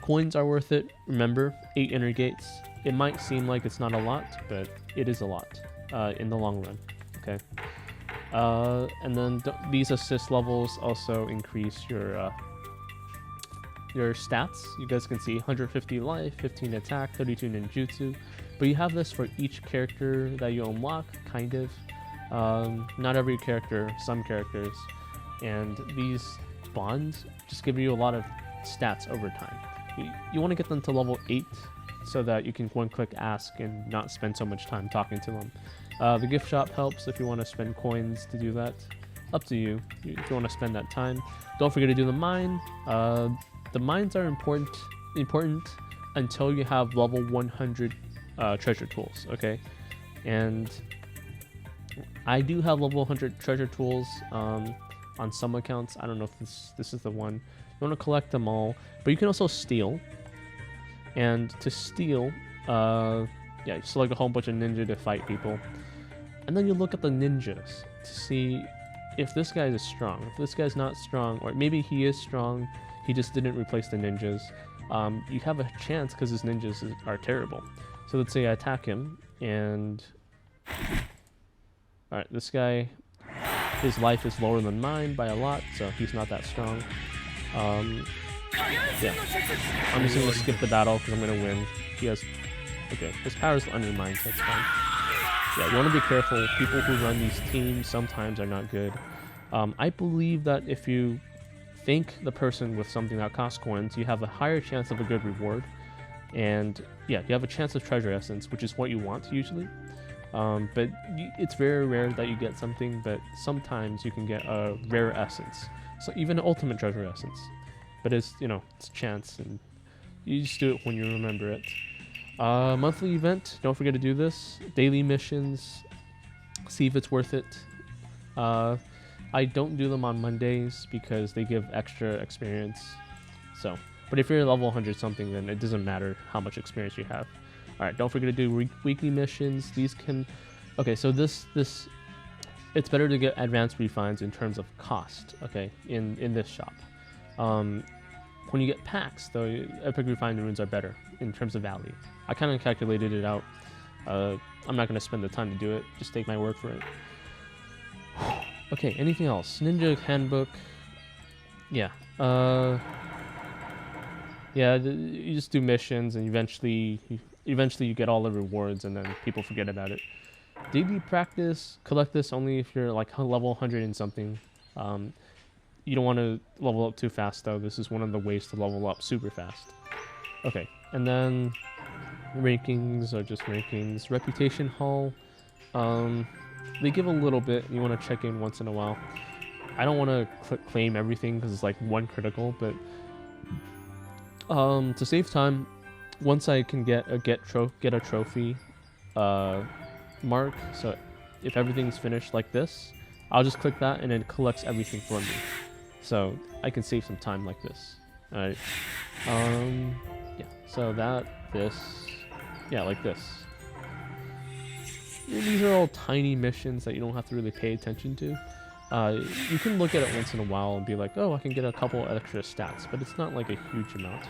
coins are worth it. Remember, 8 inner gates. It might seem like it's not a lot, but it is a lot in the long run. Okay. And then these assist levels also increase your stats. You guys can see 150 life, 15 attack, 32 ninjutsu. But you have this for each character that you unlock, kind of. Not every character, some characters. And these bonds just give you a lot of stats over time. You want to get them to level 8 so that you can 1-click ask and not spend so much time talking to them. The gift shop helps if you want to spend coins to do that. Up to you if you want to spend that time. Don't forget to do the mine. The mines are important until you have level 100 treasure tools, okay? And I do have level 100 treasure tools on some accounts. I don't know if this is the one. You want to collect them all, but you can also steal. And to steal, you select a whole bunch of ninja to fight people. And then you look at the ninjas to see if this guy is strong. If this guy's not strong, or maybe he is strong, he just didn't replace the ninjas. You have a chance because his ninjas are terrible. So let's say I attack him, and... Alright, this guy, his life is lower than mine by a lot, so he's not that strong. Yeah. I'm just going to skip the battle because I'm going to win. He has... Okay, his power's under mine, so that's fine. Yeah, you want to be careful. People who run these teams sometimes are not good. I believe that if you thank the person with something that costs coins, you have a higher chance of a good reward. And yeah, you have a chance of treasure essence, which is what you want usually. But it's very rare that you get something, but sometimes you can get a rare essence. So even an ultimate treasure essence. But it's, you know, it's chance, and you just do it when you remember it. Monthly event, don't forget to do this. Daily missions, see if it's worth it. I don't do them on Mondays because they give extra experience. So, but if you're level 100 something, then it doesn't matter how much experience you have. All right, don't forget to do weekly missions. These can, okay, so this it's better to get advanced refines in terms of cost. Okay, in this shop. When you get packs, though, epic refined runes are better in terms of value. I kind of calculated it out. I'm not going to spend the time to do it. Just take my word for it. Okay, anything else? Ninja Handbook. Yeah. Yeah, you just do missions, and eventually you get all the rewards, and then people forget about it. Daily practice, collect this only if you're like level 100 and something. You don't want to level up too fast, though. This is one of the ways to level up super fast. Okay, and then rankings are just rankings. Reputation Hall, they give a little bit. You want to check in once in a while. I don't want to claim everything because it's like one critical, but to save time, once I can get a trophy mark, so if everything's finished like this, I'll just click that and it collects everything for me. So I can save some time like this. Alright. Yeah, so like this. These are all tiny missions that you don't have to really pay attention to. You can look at it once in a while and be like, oh, I can get a couple extra stats, but it's not like a huge amount.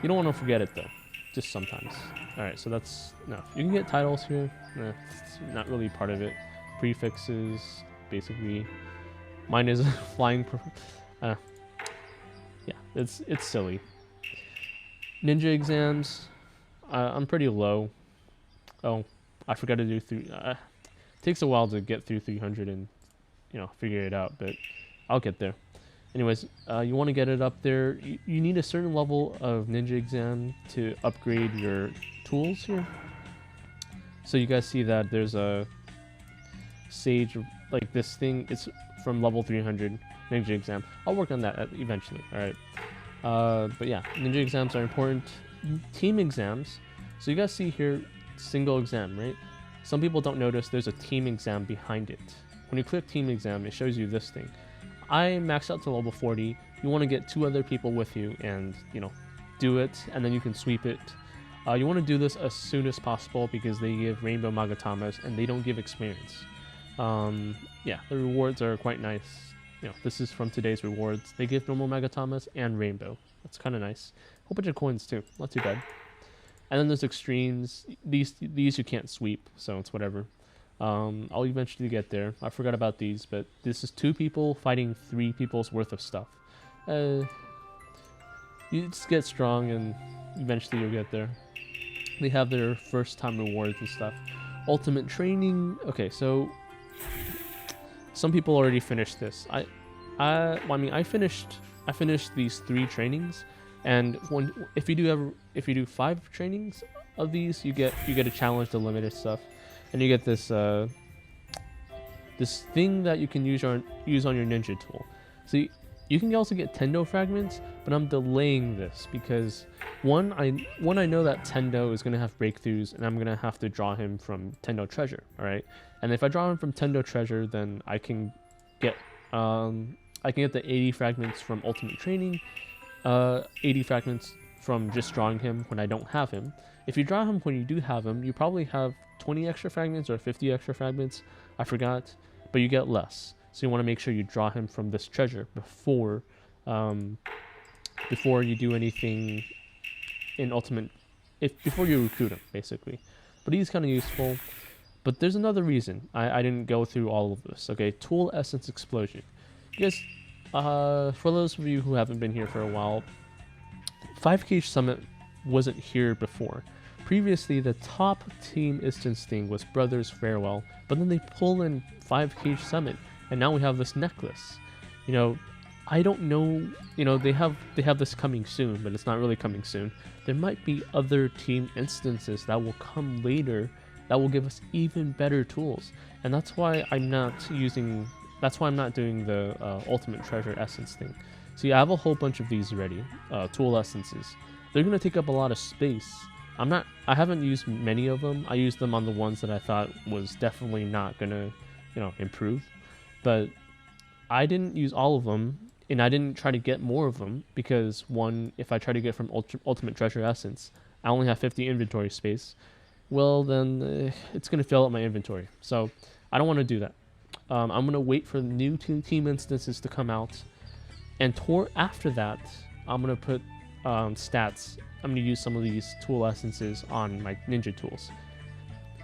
You don't want to forget it though, just sometimes. Alright, so that's enough. You can get titles here. It's not really part of it. Prefixes, basically. Mine is flying. Yeah, it's silly. Ninja exams. I'm pretty low. Oh, I forgot to do it takes a while to get through 300 and figure it out, but I'll get there. Anyways, you want to get it up there. You need a certain level of ninja exam to upgrade your tools here. So you guys see that there's a sage, like this thing. It's from level 300 ninja exam. I'll work on that eventually. All right. But yeah, ninja exams are important. Team exams. So you guys see here, single exam, right? Some people don't notice there's a team exam behind it. When you click team exam, it shows you this thing. I maxed out to level 40. You want to get 2 other people with you and, do it, and then you can sweep it. You want to do this as soon as possible because they give rainbow magatamas and they don't give experience. Yeah, the rewards are quite nice. This is from today's rewards. They give normal magatamas and rainbow. That's kind of nice. A whole bunch of coins too. Not too bad. And then there's extremes. These you can't sweep, so it's whatever. I'll eventually get there. I forgot about these, but this is 2 people fighting 3 people's worth of stuff. You just get strong and eventually you'll get there. They have their first time rewards and stuff. Ultimate training. Okay, so some people already finished this. I finished these 3 trainings, and if you do 5 trainings of these, you get a challenge to limited stuff. And you get this this thing that you can use on your ninja tool. So you can also get Tendo fragments, but I'm delaying this because one, I know that Tendo is gonna have breakthroughs, and I'm gonna have to draw him from Tendo treasure. All right, and if I draw him from Tendo treasure, then I can get the 80 fragments from ultimate training, 80 fragments from just drawing him when I don't have him. If you draw him when you do have him, you probably have 20 extra fragments or 50 extra fragments. I forgot, but you get less. So you want to make sure you draw him from this treasure before you do anything in ultimate, before you recruit him, basically. But he's kind of useful. But there's another reason I didn't go through all of this. Okay, tool essence explosion. You guys, for those of you who haven't been here for a while, 5K Summit wasn't here before. Previously, the top team instance thing was Brothers Farewell, but then they pull in 5K Summit, and now we have this necklace. I don't know, you know, they have this coming soon, but it's not really coming soon. There might be other team instances that will come later that will give us even better tools. And that's why I'm not doing the ultimate treasure essence thing. See, I have a whole bunch of these ready, tool essences. They're gonna take up a lot of space. I haven't used many of them. I used them on the ones that I thought was definitely not gonna, improve. But I didn't use all of them, and I didn't try to get more of them because one, if I try to get from ultimate treasure essence, I only have 50 inventory space. Well, then it's gonna fill up my inventory. So I don't want to do that. I'm gonna wait for the new team instances to come out, and after that, I'm gonna put stats. I'm gonna use some of these tool essences on my ninja tools.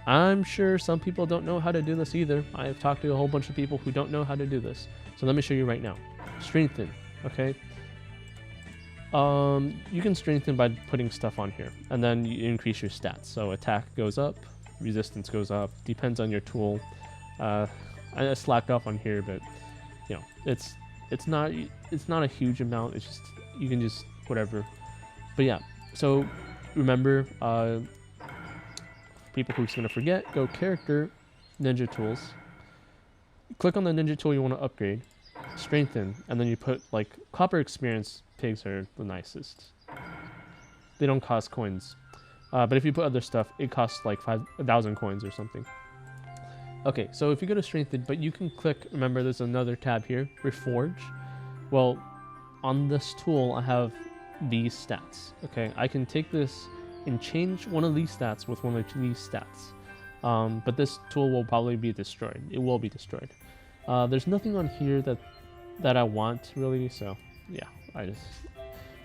I'm sure some people don't know how to do this either. I've talked to a whole bunch of people who don't know how to do this. So let me show you right now. Strengthen, okay? You can strengthen by putting stuff on here, and then you increase your stats. So attack goes up, resistance goes up, depends on your tool. I slacked off on here, but it's not a huge amount. It's just, you can just whatever. But yeah, so remember, people who's gonna forget, go character, ninja tools. Click on the ninja tool you want to upgrade, strengthen, and then you put like copper experience. Pigs are the nicest. They don't cost coins, but if you put other stuff, it costs like 1,000 coins or something. Okay, so if you go to strengthen, but you can click. Remember, there's another tab here, Reforge. Well, on this tool, I have these stats. Okay, I can take this and change one of these stats with one of these stats. But this tool will probably be destroyed. It will be destroyed. There's nothing on here that I want really, so yeah,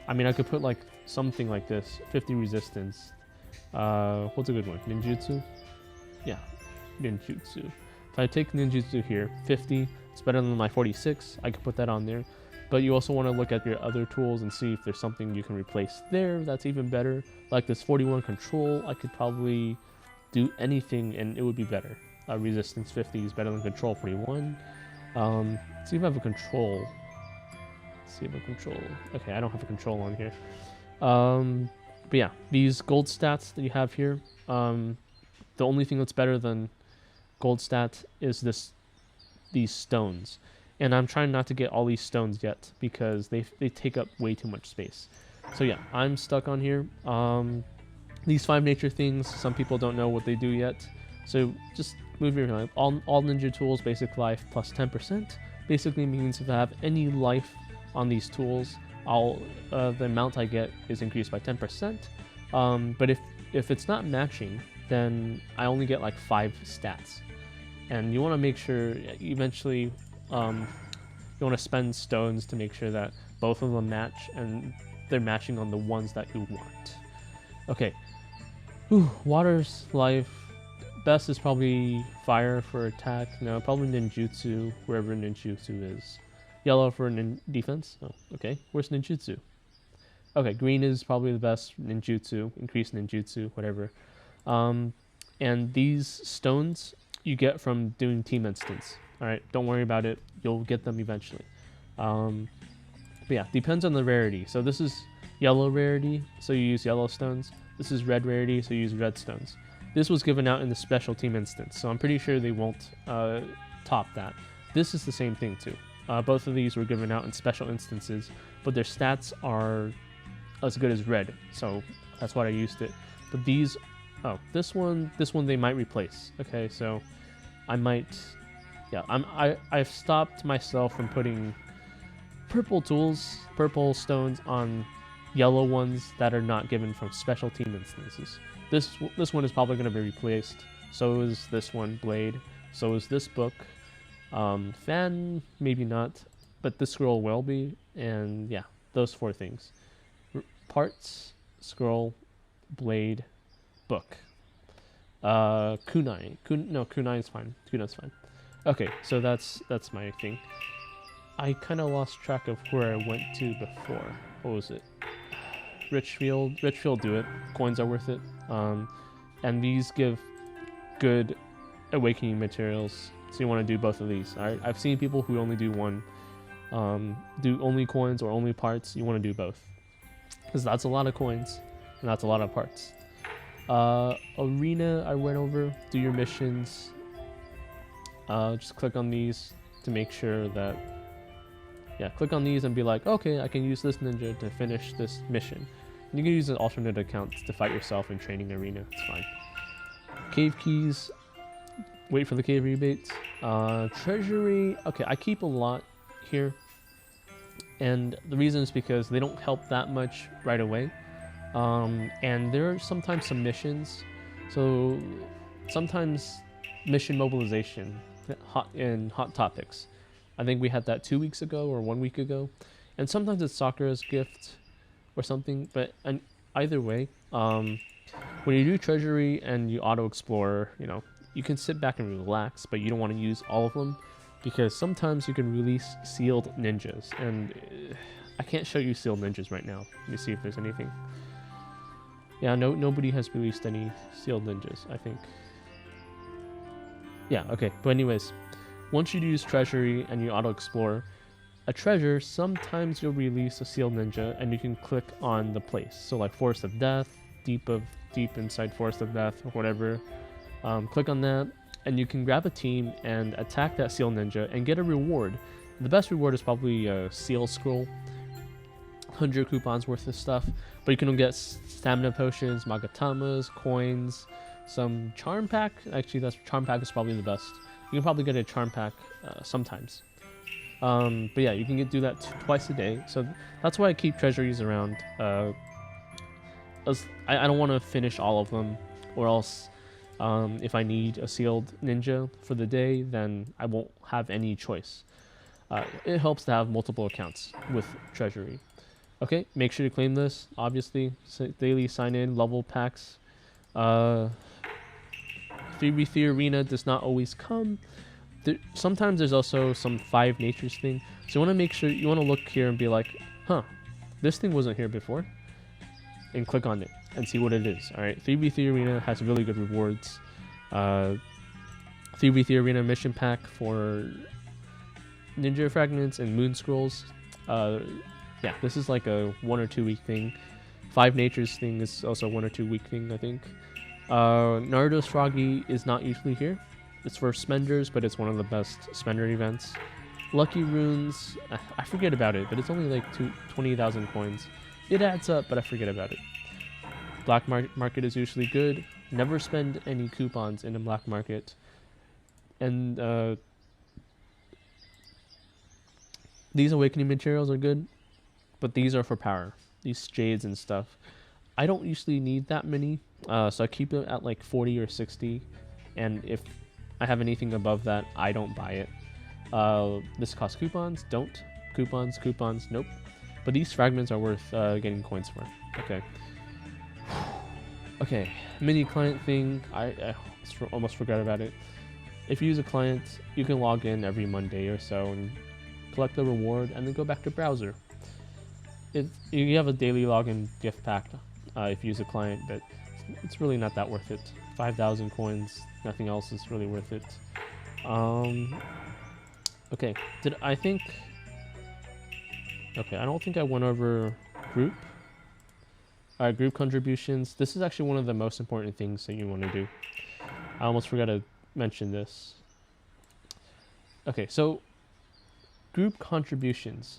I mean, I could put like something like this, 50 resistance. What's a good one? Ninjutsu? Yeah, ninjutsu. If I take ninjutsu here, 50, it's better than my 46. I could put that on there. But you also want to look at your other tools and see if there's something you can replace there that's even better. Like this 41 control, I could probably do anything and it would be better. Resistance 50 is better than control 41. See if I have a control. Okay, I don't have a control on here. But yeah, these gold stats that you have here, the only thing that's better than gold stat is these stones. And I'm trying not to get all these stones yet because they take up way too much space. So yeah, I'm stuck on here. These 5 nature things, some people don't know what they do yet. So just move your life. All ninja tools, basic life plus 10%. Basically means if I have any life on these tools, the amount I get is increased by 10%. But if it's not matching, then I only get like 5 stats. And you want to make sure eventually you want to spend stones to make sure that both of them match and they're matching on the ones that you want. Okay. Water's life. Best is probably fire for attack. No, probably ninjutsu, wherever ninjutsu is. Yellow for defense. Oh, okay. Where's ninjutsu? Okay, green is probably the best. Ninjutsu, increased ninjutsu, whatever. And these stones you get from doing team instance. All right, don't worry about it. You'll get them eventually. But yeah, depends on the rarity. So this is yellow rarity, so you use yellow stones. This is red rarity, so you use red stones. This was given out in the special team instance, so I'm pretty sure they won't top that. This is the same thing too. Both of these were given out in special instances, but their stats are as good as red, so that's why I used it. But these, this one they might replace. Okay, so I might. Yeah, I've stopped myself from putting purple stones on yellow ones that are not given from special team instances. This one is probably going to be replaced. So is this one, Blade. So is this book. Fan, maybe not, but this scroll will be. And yeah, those 4 things. Parts, scroll, Blade, book. Kunai. Kunai is fine. Kuna's fine. Okay, so that's my thing. I kind of lost track of where I went to before. What was it? Richfield, do it. Coins are worth it. And these give good awakening materials, so you want to do both of these. All right, I've seen people who only do one. do only coins or only parts, you want to do both, because that's a lot of coins and that's a lot of parts. Arena I went over. Do your missions. Just click on these to make sure that, yeah, click on these and be like, okay, I can use this ninja to finish this mission. And you can use an alternate account to fight yourself in training arena. It's fine. Cave keys. Wait for the cave rebates. Treasury. Okay, I keep a lot here, and the reason is because they don't help that much right away. And there are sometimes some missions. So sometimes mission mobilization hot topics. I think we had that 2 weeks ago or 1 week ago, and sometimes it's Sakura's gift or something. But either way, when you do treasury and you auto explore, you know, you can sit back and relax, but you don't want to use all of them, because sometimes you can release sealed ninjas, and I can't show you sealed ninjas right now. Let me see if there's anything. Yeah, nobody has released any sealed ninjas, I think. Yeah, okay. But anyways, once you use treasury and you auto explore a treasure, sometimes you'll release a sealed ninja, and you can click on the place. So like Forest of Death, deep inside Forest of Death, or whatever. Click on that, and you can grab a team and attack that seal ninja and get a reward. The best reward is probably a seal scroll, 100 coupons worth of stuff, but you can get stamina potions, magatamas, coins, some charm pack. Actually, that charm pack is probably the best. You can probably get a charm pack sometimes. But yeah, you can do that twice a day. So that's why I keep treasuries around. I don't want to finish all of them, or else if I need a sealed ninja for the day, then I won't have any choice. It helps to have multiple accounts with treasury. Okay, make sure to claim this, obviously. Daily sign-in, level packs. 3v3 arena does not always come. Sometimes there's also some 5 natures thing. So you want to make sure, you want to look here and be like, huh, this thing wasn't here before. And click on it and see what it is. Alright, 3v3 arena has really good rewards. 3v3 arena mission pack for ninja fragments and moon scrolls. Yeah, this is like a 1 or 2 week thing. 5 natures thing is also a 1 or 2 week thing, I think. Naruto's Froggy is not usually here. It's for spenders, but it's one of the best spender events. Lucky runes, I forget about it, but it's only like 20,000 coins. It adds up, but I forget about it. Black market is usually good. Never spend any coupons in the black market. And these awakening materials are good, but these are for power. These jades and stuff. I don't usually need that many, so I keep it at like 40 or 60. And if I have anything above that, I don't buy it. This costs coupons. Don't. Coupons, nope. But these fragments are worth getting coins for. Okay. Okay, mini client thing. I almost forgot about it. If you use a client, you can log in every Monday or so and collect the reward, and then go back to browser. You have a daily login gift pack if you use a client, but it's really not that worth it. 5,000 coins, nothing else is really worth it. Okay, I don't think I went over group. Alright, group contributions. This is actually one of the most important things that you want to do. I almost forgot to mention this. Okay, so group contributions.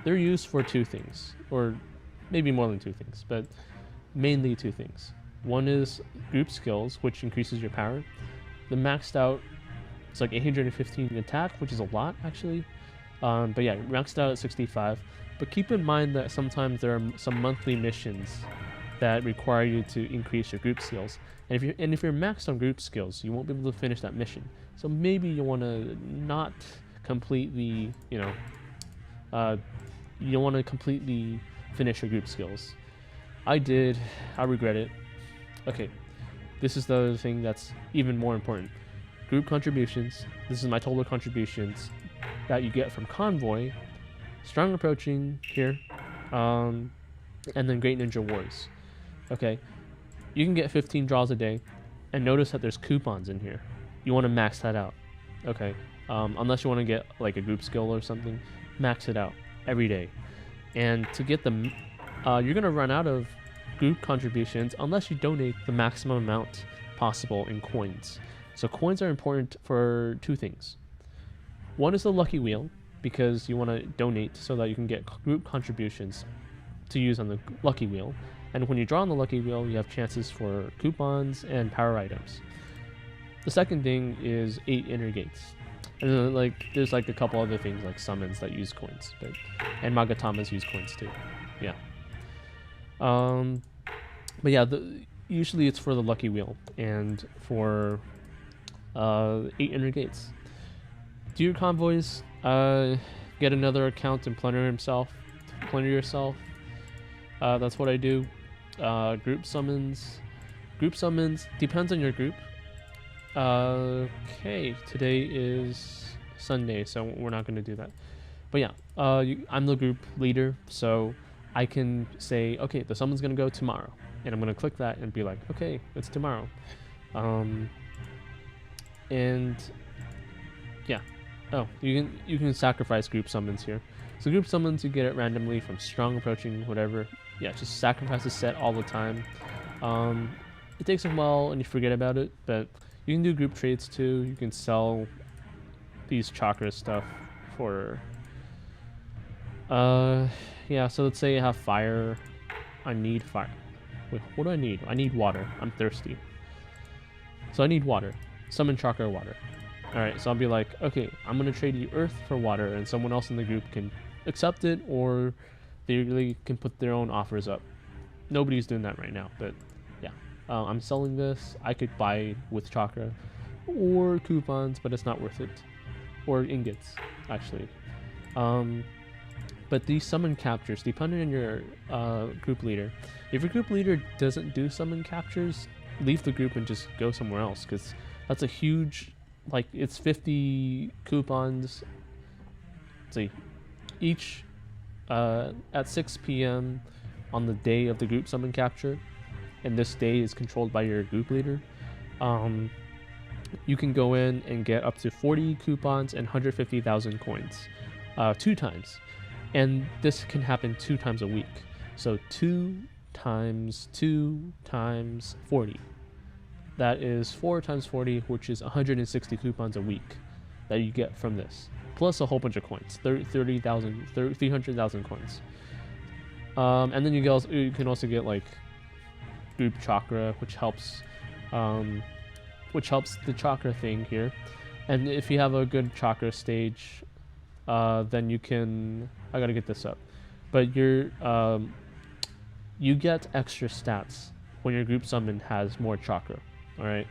They're used for 2 things, or maybe more than 2 things, but mainly 2 things. One is group skills, which increases your power. The maxed out, it's like 815 attack, which is a lot actually. But yeah, maxed out at 65. But keep in mind that sometimes there are some monthly missions that require you to increase your group skills. And if you're maxed on group skills, you won't be able to finish that mission. So maybe you want to not completely, you don't want to completely finish your group skills. I did. I regret it. Okay, this is the other thing that's even more important. Group contributions. This is my total contributions that you get from Convoy, Strong Approaching here, and then Great Ninja Wars. Okay, you can get 15 draws a day, and notice that there's coupons in here. You want to max that out. Okay. Unless you want to get like a group skill or something, max it out every day. And to get the, you're gonna run out of group contributions unless you donate the maximum amount possible in coins. So coins are important for two things. One is the lucky wheel, because you want to donate so that you can get group contributions to use on the lucky wheel. And when you draw on the lucky wheel, you have chances for coupons and power items. The second thing is 8 inner gates. And then, like, there's like a couple other things like summons that use coins, and Magatamas use coins too. Yeah. But yeah, usually it's for the lucky wheel and for 8 inner gates. Do your convoys, get another account and plunder yourself. That's what I do. Group summons depends on your group. Okay, today is Sunday, so we're not going to do that. But yeah, I'm the group leader, so I can say, okay, the summon's going to go tomorrow. And I'm going to click that and be like, okay, it's tomorrow. And yeah. Oh, you can sacrifice group summons here. So group summons, you get it randomly from strong, approaching, whatever. Yeah, just sacrifice a set all the time. It takes a while and you forget about it, but you can do group trades too. You can sell these chakra stuff for... yeah, so let's say you have fire. I need fire. Wait, what do I need? I need water. I'm thirsty. So I need water. Summon chakra water. Alright, so I'll be like, okay, I'm going to trade you earth for water, and someone else in the group can accept it, or they really can put their own offers up. Nobody's doing that right now, but yeah. I'm selling this. I could buy with chakra or coupons, but it's not worth it. Or ingots, actually. But these summon captures, depending on your group leader. If your group leader doesn't do summon captures, leave the group and just go somewhere else, because that's a huge... Like, it's 50 coupons. Let's see. Each at 6 p.m. on the day of the group summon capture, and this day is controlled by your group leader, you can go in and get up to 40 coupons and 150,000 coins 2 times. And this can happen 2 times a week. So 2 times 2 times 40. That is 4 times 40, which is 160 coupons a week that you get from this. Plus a whole bunch of coins, 300,000 coins. And then you can also get like group chakra, which helps the chakra thing here. And if you have a good chakra stage, then you can... I gotta get this up. But you get extra stats when your group summon has more chakra. Alright,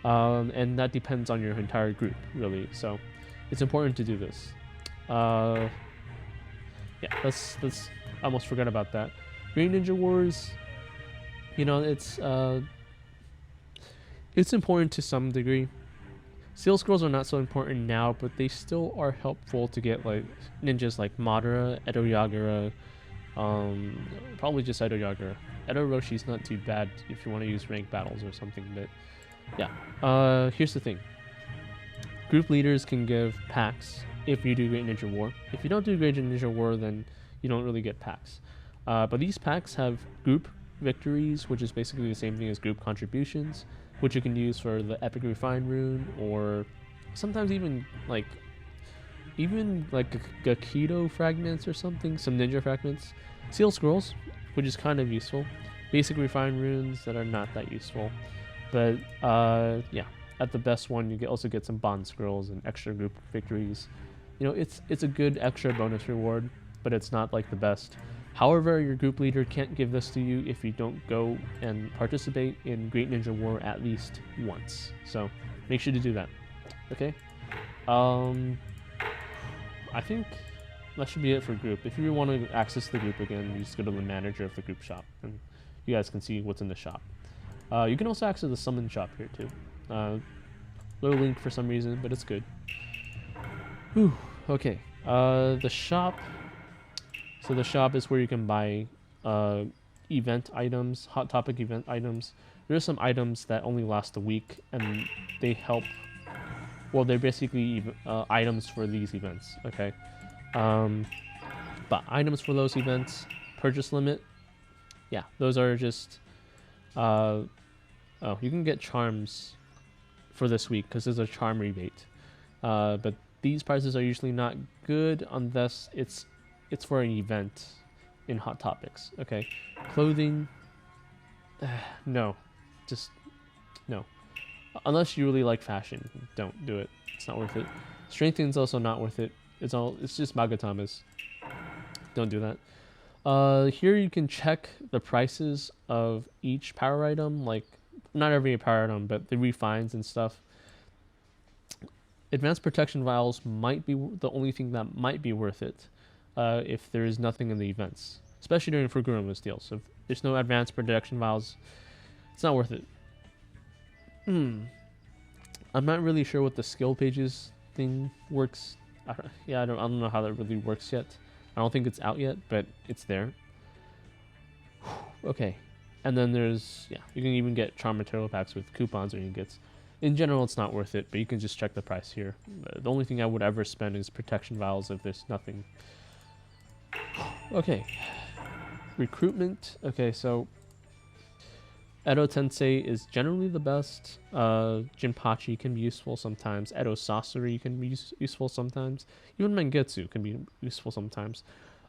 and that depends on your entire group, really, so it's important to do this. Yeah, that's I almost forgot about that. Green Ninja Wars, you know, it's important to some degree. Seal Scrolls are not so important now, but they still are helpful to get like ninjas like Madara, Edo Yagura, probably just Edo Yagura. Edo Roshi's not too bad if you want to use ranked battles or something, but yeah. Here's the thing. Group leaders can give packs if you do Great Ninja War. If you don't do Great Ninja War, then you don't really get packs. But these packs have group victories, which is basically the same thing as group contributions, which you can use for the Epic Refine Rune, or sometimes even like Gakido fragments or something, some ninja fragments. Seal Scrolls, which is kind of useful. Basic Refine Runes that are not that useful. But yeah, at the best one, you also get some Bond Scrolls and extra group victories. You know, it's a good extra bonus reward, but it's not like the best. However, your group leader can't give this to you if you don't go and participate in Great Ninja War at least once. So make sure to do that. Okay? I think that should be it for group. If you want to access the group again, you just go to the manager of the group shop, and you guys can see what's in the shop. You can also access the summon shop here too. Low link for some reason, but it's good. Whew. Okay. The shop. So the shop is where you can buy event items, hot topic event items. There are some items that only last a week, and they help Well, they're basically items for these events. Okay. But items for those events, purchase limit. Yeah, those are just. Oh, you can get charms for this week because there's a charm rebate. But these prices are usually not good unless it's for an event in Hot Topics. Okay, clothing. No, just no. Unless you really like fashion, don't do it. It's not worth it. Strengthen's also not worth it. It's just Magatamas. Don't do that. Here you can check the prices of each power item, like not every power item, but the refines and stuff. Advanced protection vials might be the only thing that might be worth it if there is nothing in the events, especially during Fuguruma deals. So if there's no advanced protection vials, it's not worth it. I'm not really sure what the skill pages thing works. I don't know how that really works yet. I don't think it's out yet, but it's there. Okay, and then there's you can even get charm material packs with coupons or ingots. In general, it's not worth it, but you can just check the price here. The only thing I would ever spend is protection vials if there's nothing. Okay, recruitment. Okay, so Edo Tensei is generally the best. Jinpachi can be useful sometimes. Edo Sasori can be useful sometimes. Even Mangetsu can be useful sometimes.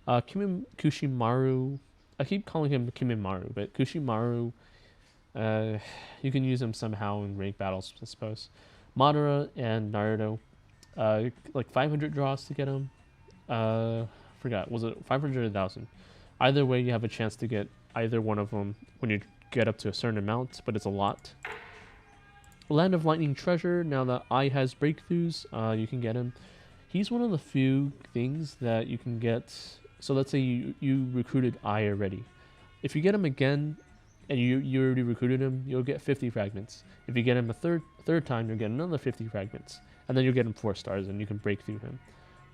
Kushimaru, I keep calling him Kimimaru, but Kushimaru, you can use him somehow in rank battles, I suppose. Madara and Naruto, like 500 draws to get him. Forgot, was it 500 or 1,000? Either way, you have a chance to get either one of them when you get up to a certain amount, but it's a lot. Land of Lightning Treasure, now that Ai has breakthroughs, you can get him. He's one of the few things that you can get. So let's say you recruited Ai already. If you get him again, and you already recruited him, you'll get 50 fragments. If you get him a third time, you'll get another 50 fragments. And then you'll get him 4 stars and you can break through him.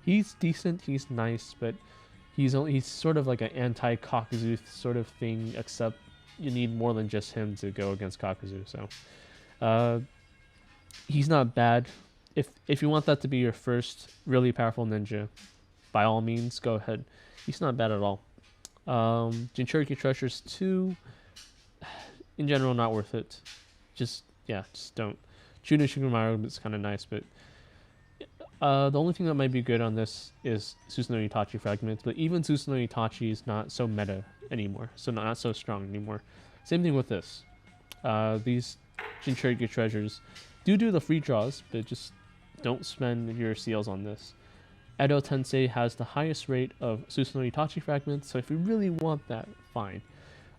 He's decent, he's nice, but he's sort of like an anti-Kakuzu sort of thing, except you need more than just him to go against Kakuzu. So he's not bad. If you want that to be your first really powerful ninja, by all means, go ahead. He's not bad at all. Jinchuriki Treasures 2, in general, not worth it. Just don't. Juno Shigemaru is kind of nice, but the only thing that might be good on this is Susanoo Itachi fragments, but even Susanoo Itachi is not so meta anymore, so not so strong anymore. Same thing with this. These Jinchuriki Treasures do the free draws, but just don't spend your seals on this. Edo Tensei has the highest rate of Susanoo Itachi fragments, so if you really want that, fine.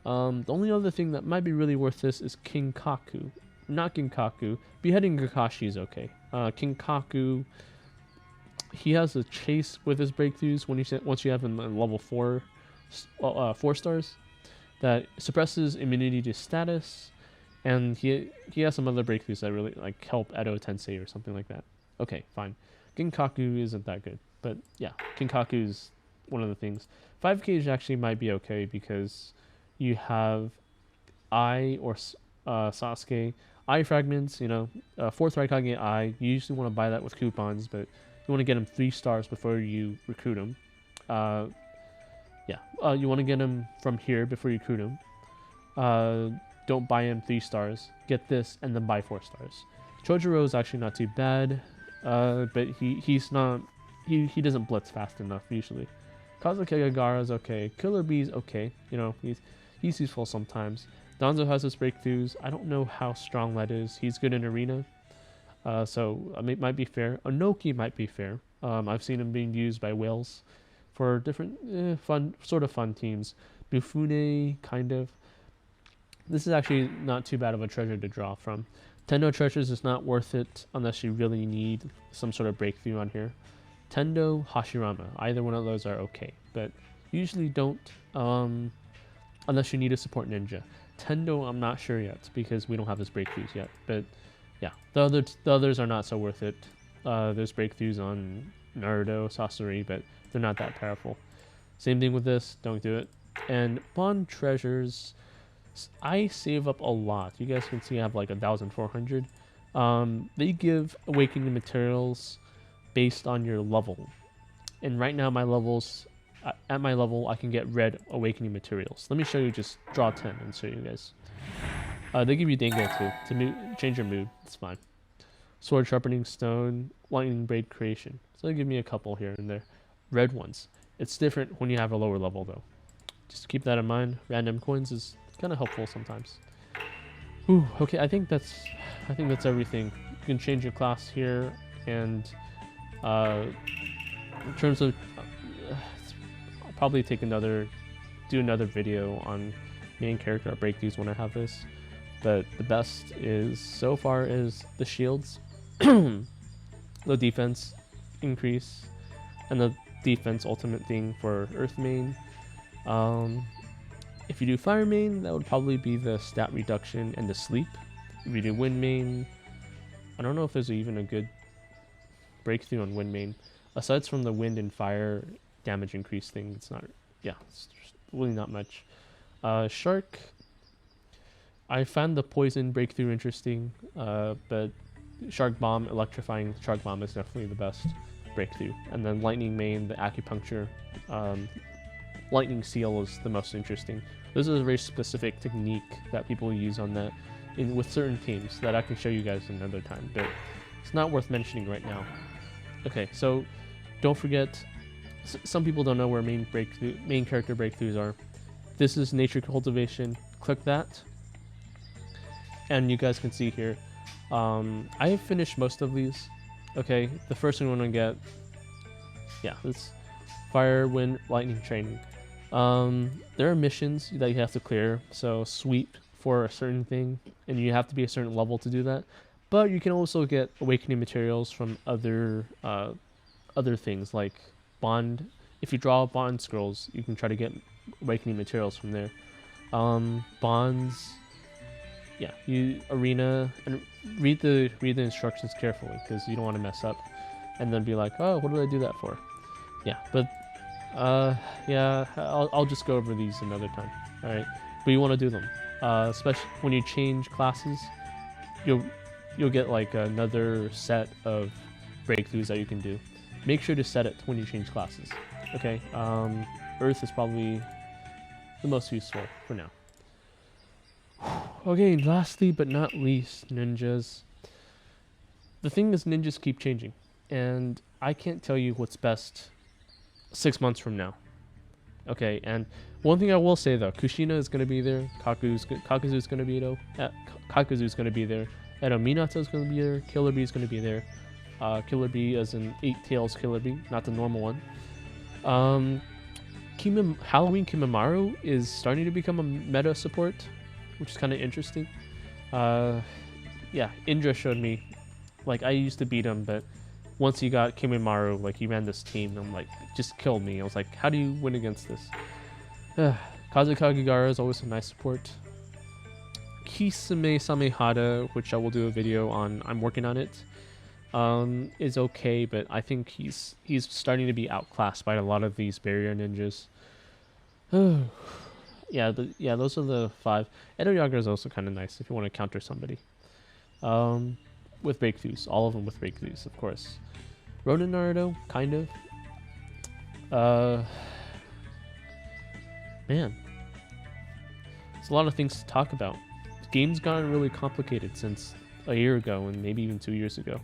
The only other thing that might be really worth this is Kinkaku. Not Kinkaku. Beheading Kakashi is okay. Kinkaku, he has a chase with his breakthroughs once you have him at level 4 stars that suppresses immunity to status, and he has some other breakthroughs that really like help Edo Tensei or something like that. Okay, fine. Kinkaku isn't that good, but yeah, Kinkaku is one of the things. 5K actually might be okay because you have Ai or Sasuke. Ai fragments, 4th Raikage Ai. You usually want to buy that with coupons, but you want to get him 3 stars before you recruit him. You want to get him from here before you recruit him. Don't buy him 3 stars. Get this and then buy 4 stars. Chojuro is actually not too bad, but he's not. He doesn't blitz fast enough usually. Kazuke Gagara is okay. Killer Bee is okay. He's useful sometimes. Danzo has his breakthroughs. I don't know how strong that is. He's good in arena, so it might be fair. Onoki might be fair. I've seen him being used by whales for different fun teams. Bufune, kind of. This is actually not too bad of a treasure to draw from. Tendo Treasures is not worth it unless you really need some sort of breakthrough on here. Tendo, Hashirama, either one of those are okay, but usually don't unless you need a support ninja. Tendo, I'm not sure yet because we don't have his breakthroughs yet, but yeah, the others are not so worth it. There's breakthroughs on Naruto, Sasori, but they're not that powerful. Same thing with this, don't do it. And Bond Treasures, I save up a lot. You guys can see I have like 1,400. They give awakening materials based on your level. And right now my levels, at my level, I can get red awakening materials. Let me show you, just draw 10 and show you guys. They give you Dango too, to change your mood. It's fine. Sword sharpening stone, lightning braid creation. So they give me a couple here and there. Red ones. It's different when you have a lower level though. Just keep that in mind. Random coins is kind of helpful sometimes. Ooh, okay, I think that's everything. You can change your class here, and in terms of, I'll probably do another video on main character breakthroughs when I have this. But the best is so far is the shields, the defense increase, and the defense ultimate thing for Earth main. If you do Fire main, that would probably be the stat reduction and the sleep. If you do Wind main, I don't know if there's even a good breakthrough on Wind main. Aside from the Wind and Fire damage increase thing, it's really not much. Shark, I found the Poison breakthrough interesting, but Shark Bomb, electrifying Shark Bomb is definitely the best breakthrough. And then Lightning main, the Acupuncture, Lightning Seal is the most interesting. This is a very specific technique that people use on that with certain teams that I can show you guys another time, but it's not worth mentioning right now. Okay, so don't forget, some people don't know where main character breakthroughs are. This is Nature Cultivation. Click that, and you guys can see here. I have finished most of these. Okay, the first one I'm gonna get, yeah, this Fire, Wind, Lightning training. There are missions that you have to clear, so sweep for a certain thing, and you have to be a certain level to do that. But you can also get awakening materials from other things like bond. If you draw bond scrolls, you can try to get awakening materials from there. Bonds, yeah, arena, and read the instructions carefully because you don't want to mess up, and then be like, oh, what did I do that for? Yeah, but yeah, I'll just go over these another time. All right, but you want to do them, especially when you change classes. You'll get like another set of breakthroughs that you can do. Make sure to set it when you change classes. Okay. Earth is probably the most useful for now. Okay, lastly but not least, ninjas. The thing is, ninjas keep changing, and I can't tell you what's best 6 months from now. Okay, and one thing I will say though, Kushina is gonna be there, Kakuzu's gonna be there, Edo Minato's gonna be there, Killer Bee is gonna be there. Killer Bee as an 8 Tails Killer Bee, not the normal one. Halloween Kimimaro is starting to become a meta support, which is kind of interesting. Yeah, Indra showed me, like I used to beat him, but once he got Kimimaro, like he ran this team, I'm like, just killed me. I was like, how do you win against this? Kazukagigara is always a nice support. Kisame Samehada, which I will do a video on, I'm working on it, is okay, but I think he's starting to be outclassed by a lot of these barrier ninjas. Yeah, those are the 5. Edo Yaga is also kind of nice if you want to counter somebody. With breakthroughs, all of them with breakthroughs, of course. Ronin Naruto, kind of. Man, there's a lot of things to talk about. The game's gotten really complicated since a year ago and maybe even 2 years ago.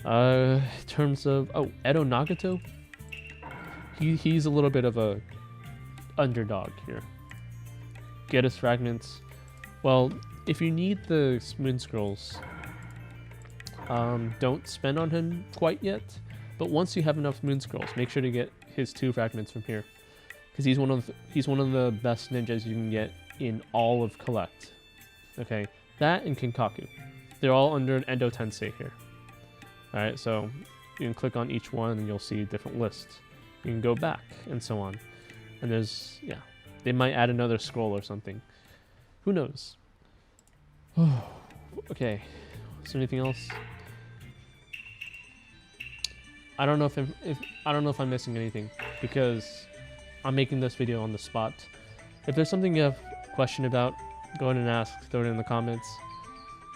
In terms of Edo Nagato, he's a little bit of a underdog here. Get his fragments. Well, if you need the Moon Scrolls, don't spend on him quite yet. But once you have enough Moon Scrolls, make sure to get his 2 fragments from here, because he's one of the best ninjas you can get in all of Collect. Okay, that and Kinkaku, they're all under an Endo Tensei here. All right, so you can click on each one and you'll see a different list. You can go back and so on. And they might add another scroll or something. Who knows? Okay, is there anything else? I don't know if I'm missing anything because I'm making this video on the spot. If there's something you have a question about, go ahead and ask. Throw it in the comments.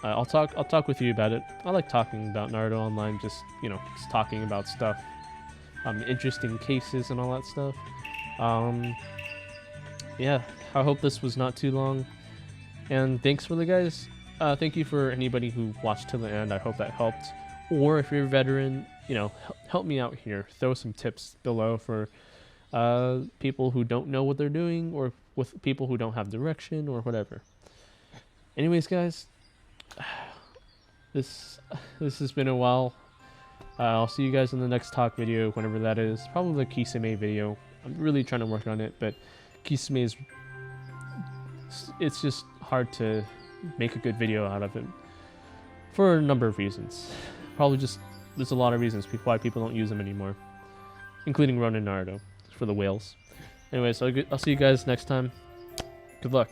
I'll talk with you about it. I like talking about Naruto online, just just talking about stuff, interesting cases and all that stuff. Yeah, I hope this was not too long, and thanks for the guys. Thank you for anybody who watched till the end. I hope that helped. Or if you're a veteran, help me out here. Throw some tips below for people who don't know what they're doing, or with people who don't have direction or whatever. Anyways, guys, this has been a while. I'll see you guys in the next talk video, whenever that is. Probably the Kisame video. I'm really trying to work on it, but Kisame is... it's just hard to make a good video out of it for a number of reasons. Probably just... there's a lot of reasons why people don't use them anymore, including Rune and Naruto for the whales. Anyways, I'll see you guys next time. Good luck.